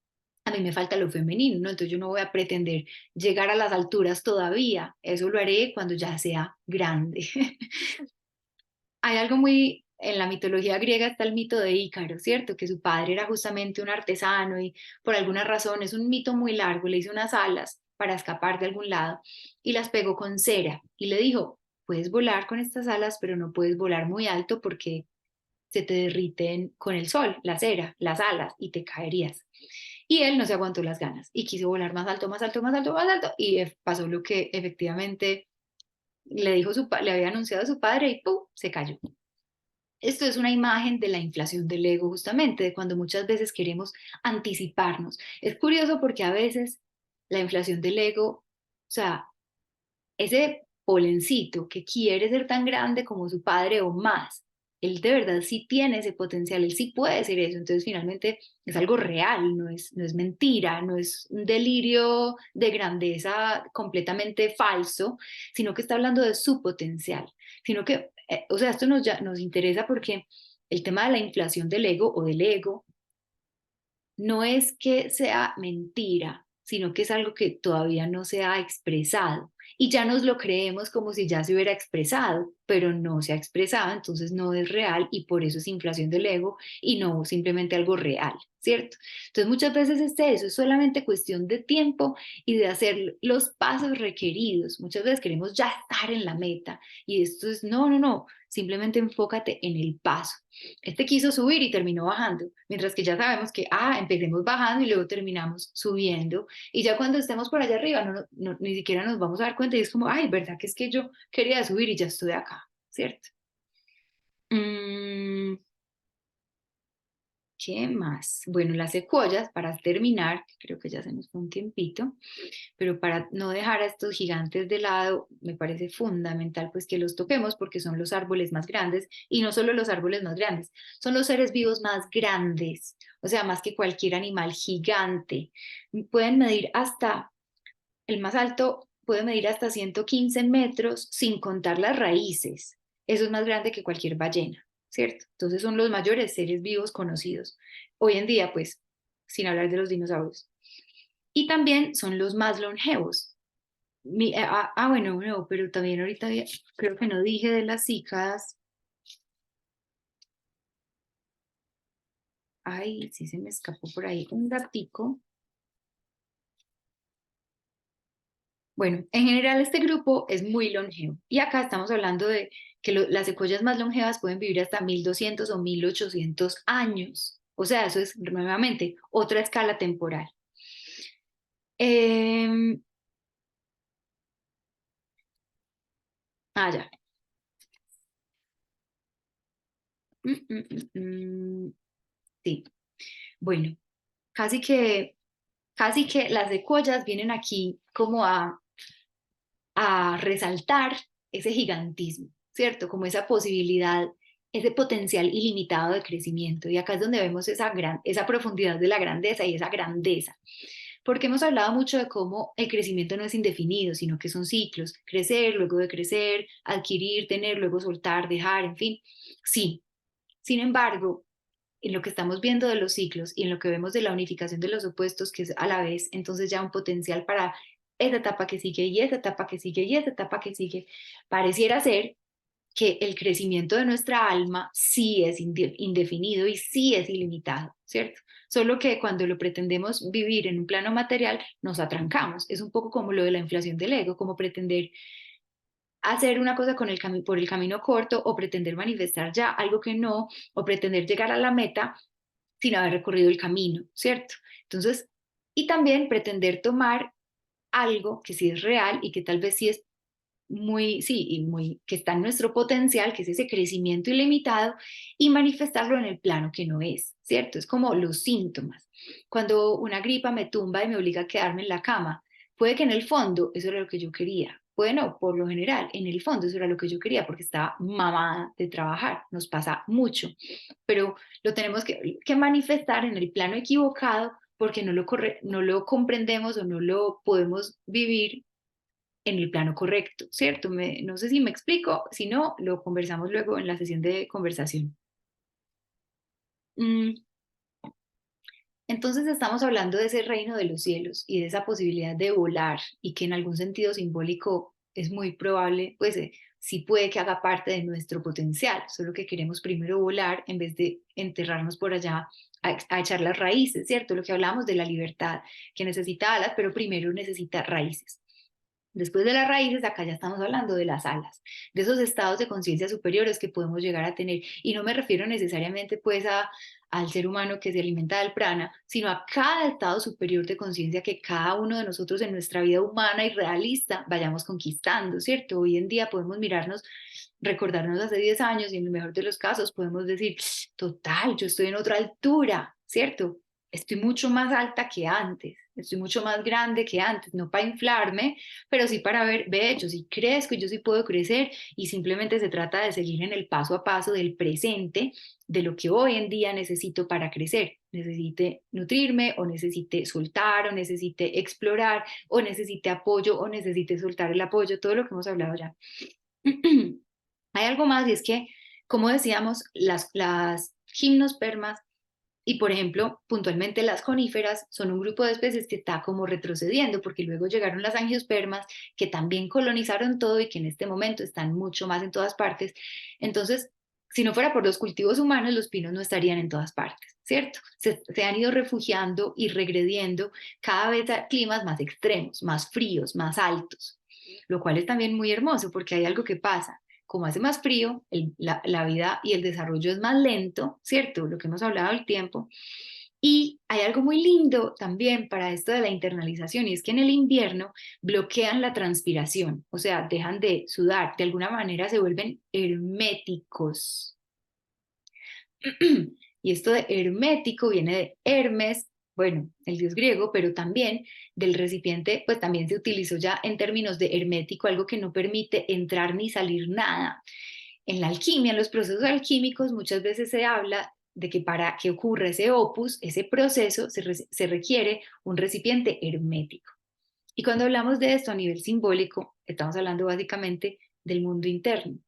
a mí me falta lo femenino, ¿no? Entonces yo no voy a pretender llegar a las alturas todavía, eso lo haré cuando ya sea grande. Hay algo muy, en la mitología griega está el mito de Ícaro, ¿cierto? Que su padre era justamente un artesano y por alguna razón es un mito muy largo, le hizo unas alas para escapar de algún lado y las pegó con cera y le dijo, puedes volar con estas alas, pero no puedes volar muy alto porque se te derriten con el sol, la cera, las alas y te caerías. Y él no se aguantó las ganas y quiso volar más alto, más alto, más alto, más alto y pasó lo que efectivamente le había anunciado a su padre y ¡pum! Se cayó. Esto es una imagen de la inflación del ego, justamente, de cuando muchas veces queremos anticiparnos. Es curioso porque a veces la inflación del ego, o sea, ese polencito que quiere ser tan grande como su padre o más, él de verdad sí tiene ese potencial, él sí puede ser eso, entonces finalmente es algo real, no es mentira, no es un delirio de grandeza completamente falso, sino que está hablando de su potencial, sino que, o sea, esto nos interesa porque el tema de la inflación del ego o del ego no es que sea mentira, sino que es algo que todavía no se ha expresado. Y ya nos lo creemos como si ya se hubiera expresado, pero no se ha expresado, entonces no es real y por eso es inflación del ego y no simplemente algo real, ¿cierto? Entonces muchas veces eso, es solamente cuestión de tiempo y de hacer los pasos requeridos. Muchas veces queremos ya estar en la meta y esto es, no, simplemente enfócate en el paso. Este quiso subir y terminó bajando, mientras que ya sabemos que, empecemos bajando y luego terminamos subiendo. Y ya cuando estemos por allá arriba, ni siquiera nos vamos a dar cuenta y es como, ay, ¿verdad que es que yo quería subir y ya estoy acá, ¿cierto? Mm, ¿Qué más? Bueno, las secuoyas, para terminar, creo que ya se nos fue un tiempito, pero para no dejar a estos gigantes de lado, me parece fundamental pues que los toquemos porque son los árboles más grandes y no solo los árboles más grandes, son los seres vivos más grandes, o sea, más que cualquier animal gigante. Pueden medir hasta, el más alto puede medir hasta 115 metros sin contar las raíces. Eso es más grande que cualquier ballena, ¿cierto? Entonces son los mayores seres vivos conocidos. Hoy en día, pues, sin hablar de los dinosaurios. Y también son los más longevos. Bueno, no, pero también ahorita creo que no dije de las cícadas. Ay, sí se me escapó por ahí un datico. Bueno, en general este grupo es muy longevo. Y acá estamos hablando de que las secuoyas más longevas pueden vivir hasta 1200 o 1800 años. O sea, eso es nuevamente otra escala temporal. Eh, ya. Mm, mm, sí, bueno, casi que, casi que las secuoyas vienen aquí como a resaltar ese gigantismo, ¿cierto? Como esa posibilidad, ese potencial ilimitado de crecimiento. Y acá es donde vemos esa profundidad de la grandeza y esa grandeza. Porque hemos hablado mucho de cómo el crecimiento no es indefinido, sino que son ciclos. Crecer, luego de crecer, adquirir, tener, luego soltar, dejar, en fin. Sí. Sin embargo, en lo que estamos viendo de los ciclos y en lo que vemos de la unificación de los opuestos, que es a la vez entonces ya un potencial para esa etapa que sigue y esa etapa que sigue y esa etapa que sigue, pareciera ser que el crecimiento de nuestra alma sí es indefinido y sí es ilimitado, ¿cierto? Solo que cuando lo pretendemos vivir en un plano material, nos atrancamos. Es un poco como lo de la inflación del ego, como pretender hacer una cosa con por el camino corto o pretender manifestar ya algo que no, o pretender llegar a la meta sin haber recorrido el camino, ¿cierto? Entonces, y también pretender tomar algo que sí es real y que tal vez sí es muy, sí, y muy, que está en nuestro potencial, que es ese crecimiento ilimitado, y manifestarlo en el plano que no es, ¿cierto? Es como los síntomas. Cuando una gripa me tumba y me obliga a quedarme en la cama, puede que en el fondo eso era lo que yo quería. Puede no, por lo general, en el fondo eso era lo que yo quería porque estaba mamada de trabajar, nos pasa mucho, pero lo tenemos que manifestar en el plano equivocado porque no lo comprendemos o no lo podemos vivir en el plano correcto, ¿cierto? No sé si me explico, si no, lo conversamos luego en la sesión de conversación. Mm, entonces estamos hablando de ese reino de los cielos y de esa posibilidad de volar y que en algún sentido simbólico es muy probable, pues sí puede que haga parte de nuestro potencial, solo que queremos primero volar en vez de enterrarnos por allá a echar las raíces, ¿cierto? Lo que hablábamos de la libertad, que necesita alas, pero primero necesita raíces. Después de las raíces, acá ya estamos hablando de las alas, de esos estados de conciencia superiores que podemos llegar a tener. Y no me refiero necesariamente pues al ser humano que se alimenta del prana, sino a cada estado superior de conciencia que cada uno de nosotros en nuestra vida humana y realista vayamos conquistando, ¿cierto? Hoy en día podemos mirarnos, recordarnos hace 10 años y en el mejor de los casos podemos decir, total, yo estoy en otra altura, ¿cierto? Estoy mucho más alta que antes, estoy mucho más grande que antes, no para inflarme, pero sí para ver, ve, yo sí crezco, yo sí puedo crecer y simplemente se trata de seguir en el paso a paso del presente, de lo que hoy en día necesito para crecer. Necesite nutrirme o necesite soltar o necesite explorar o necesite apoyo o necesite soltar el apoyo, todo lo que hemos hablado ya. Hay algo más y es que, como decíamos, las gimnospermas y, por ejemplo, puntualmente las coníferas son un grupo de especies que está como retrocediendo, porque luego llegaron las angiospermas, que también colonizaron todo y que en este momento están mucho más en todas partes. Entonces, si no fuera por los cultivos humanos, los pinos no estarían en todas partes, ¿cierto? Se han ido refugiando y regrediendo cada vez a climas más extremos, más fríos, más altos, lo cual es también muy hermoso porque hay algo que pasa como hace más frío, la vida y el desarrollo es más lento, ¿cierto? Lo que hemos hablado del tiempo. Y hay algo muy lindo también para esto de la internalización, y es que en el invierno bloquean la transpiración, o sea, dejan de sudar, de alguna manera se vuelven herméticos. Y esto de hermético viene de Hermes, bueno, el dios griego, pero también del recipiente, pues también se utilizó ya en términos de hermético, algo que no permite entrar ni salir nada. En la alquimia, en los procesos alquímicos, muchas veces se habla de que para que ocurra ese opus, ese proceso, se requiere un recipiente hermético. Y cuando hablamos de esto a nivel simbólico, estamos hablando básicamente del mundo interno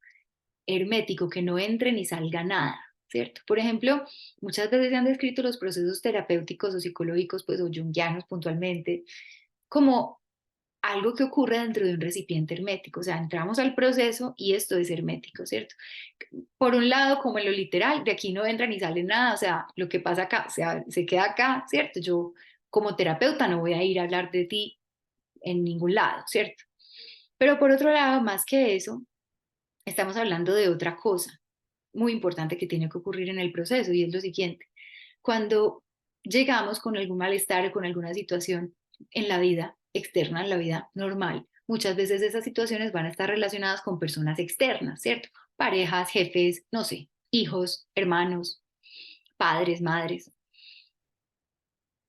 hermético, que no entre ni salga nada, ¿cierto? Por ejemplo, muchas veces se han descrito los procesos terapéuticos o psicológicos, pues, o junguianos puntualmente, como algo que ocurre dentro de un recipiente hermético, o sea, entramos al proceso y esto es hermético, ¿cierto? Por un lado, como en lo literal, de aquí no entra ni sale nada, o sea, lo que pasa acá, o sea, se queda acá, ¿cierto? Yo como terapeuta no voy a ir a hablar de ti en ningún lado, ¿cierto? Pero por otro lado, más que eso, estamos hablando de otra cosa muy importante que tiene que ocurrir en el proceso y es lo siguiente. Cuando llegamos con algún malestar o con alguna situación en la vida externa, en la vida normal, muchas veces esas situaciones van a estar relacionadas con personas externas, ¿cierto? Parejas, jefes, no sé, hijos, hermanos, padres, madres.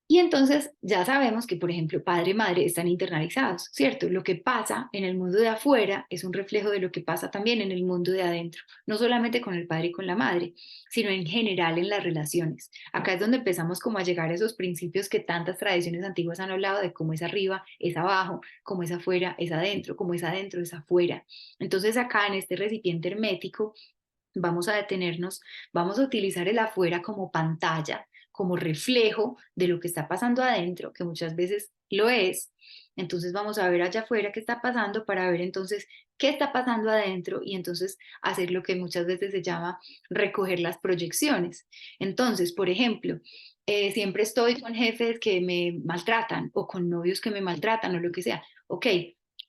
Y entonces ya sabemos que, por ejemplo, padre y madre están internalizados, ¿cierto? Lo que pasa en el mundo de afuera es un reflejo de lo que pasa también en el mundo de adentro, no solamente con el padre y con la madre, sino en general en las relaciones. Acá es donde empezamos como a llegar a esos principios que tantas tradiciones antiguas han hablado de cómo es arriba, es abajo, cómo es afuera, es adentro, cómo es adentro, es afuera. Entonces acá en este recipiente hermético vamos a detenernos, vamos a utilizar el afuera como pantalla, como reflejo de lo que está pasando adentro, que muchas veces lo es. Entonces vamos a ver allá afuera qué está pasando para ver entonces qué está pasando adentro y entonces hacer lo que muchas veces se llama recoger las proyecciones. Entonces, por ejemplo, siempre estoy con jefes que me maltratan o con novios que me maltratan o lo que sea. Ok,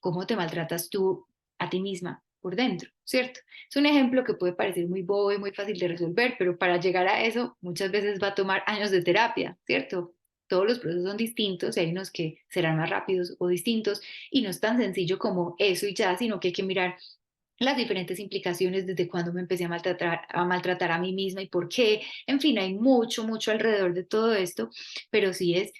¿cómo te maltratas tú a ti misma por dentro? ¿Cierto? Es un ejemplo que puede parecer muy bobo y muy fácil de resolver, pero para llegar a eso muchas veces va a tomar años de terapia, ¿cierto? Todos los procesos son distintos y hay unos que serán más rápidos o distintos y no es tan sencillo como eso y ya, sino que hay que mirar las diferentes implicaciones desde cuando me empecé a maltratar a mí misma y por qué. En fin, hay mucho, mucho alrededor de todo esto, pero sí es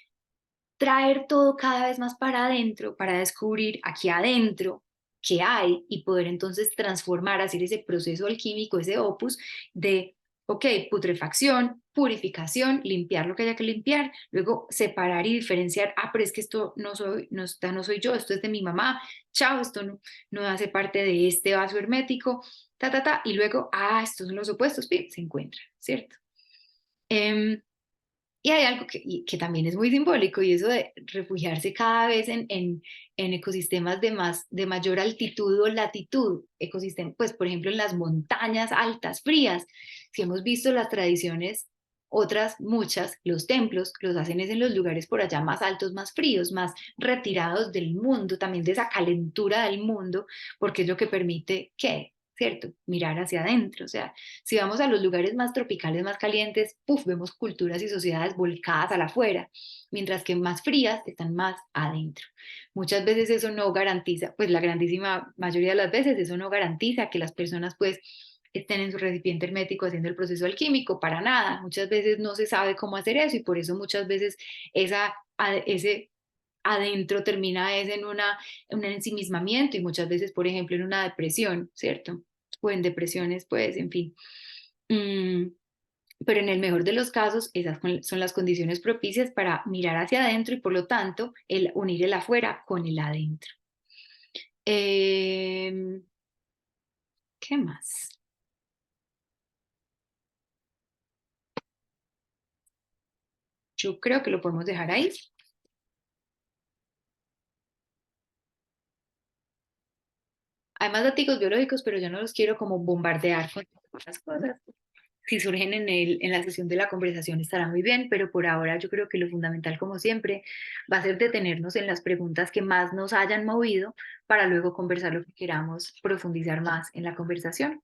traer todo cada vez más para adentro, para descubrir aquí adentro qué hay y poder entonces transformar, hacer ese proceso alquímico, ese opus de, ok, putrefacción, purificación, limpiar lo que haya que limpiar, luego separar y diferenciar, ah, pero es que esto no soy, no soy yo, esto es de mi mamá, chao, esto no hace parte de este vaso hermético, y luego, ah, estos son los opuestos, pim, se encuentran, ¿cierto? Em, y hay algo que también es muy simbólico y eso de refugiarse cada vez en ecosistemas de mayor altitud o latitud, ecosistemas, pues por ejemplo en las montañas altas, frías. Si hemos visto las tradiciones, otras muchas, los templos los hacen es en los lugares por allá más altos, más fríos, más retirados del mundo, también de esa calentura del mundo, porque es lo que permite que, ¿cierto? Mirar hacia adentro, o sea, si vamos a los lugares más tropicales, más calientes, puff, vemos culturas y sociedades volcadas a la afuera, mientras que más frías están más adentro. Muchas veces eso no garantiza, pues la grandísima mayoría de las veces eso no garantiza que las personas pues estén en su recipiente hermético haciendo el proceso alquímico, para nada. Muchas veces no se sabe cómo hacer eso y por eso muchas veces ese adentro termina es en un ensimismamiento y muchas veces, por ejemplo, en una depresión, ¿cierto? O en depresiones, pues, en fin. Mm, pero en el mejor de los casos, esas son las condiciones propicias para mirar hacia adentro y por lo tanto el unir el afuera con el adentro. Eh, ¿Qué más? Yo creo que lo podemos dejar ahí. Hay más datos biológicos, pero yo no los quiero como bombardear con otras cosas. Si surgen en la sesión de la conversación estará muy bien, pero por ahora yo creo que lo fundamental, como siempre, va a ser detenernos en las preguntas que más nos hayan movido para luego conversar lo que queramos, profundizar más en la conversación.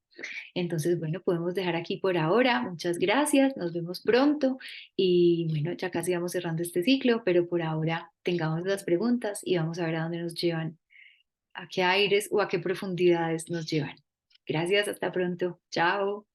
Entonces, bueno, podemos dejar aquí por ahora. Muchas gracias, nos vemos pronto y bueno, ya casi vamos cerrando este ciclo, pero por ahora tengamos las preguntas y vamos a ver a dónde nos llevan, a qué aires o a qué profundidades nos llevan. Gracias, hasta pronto. Chao.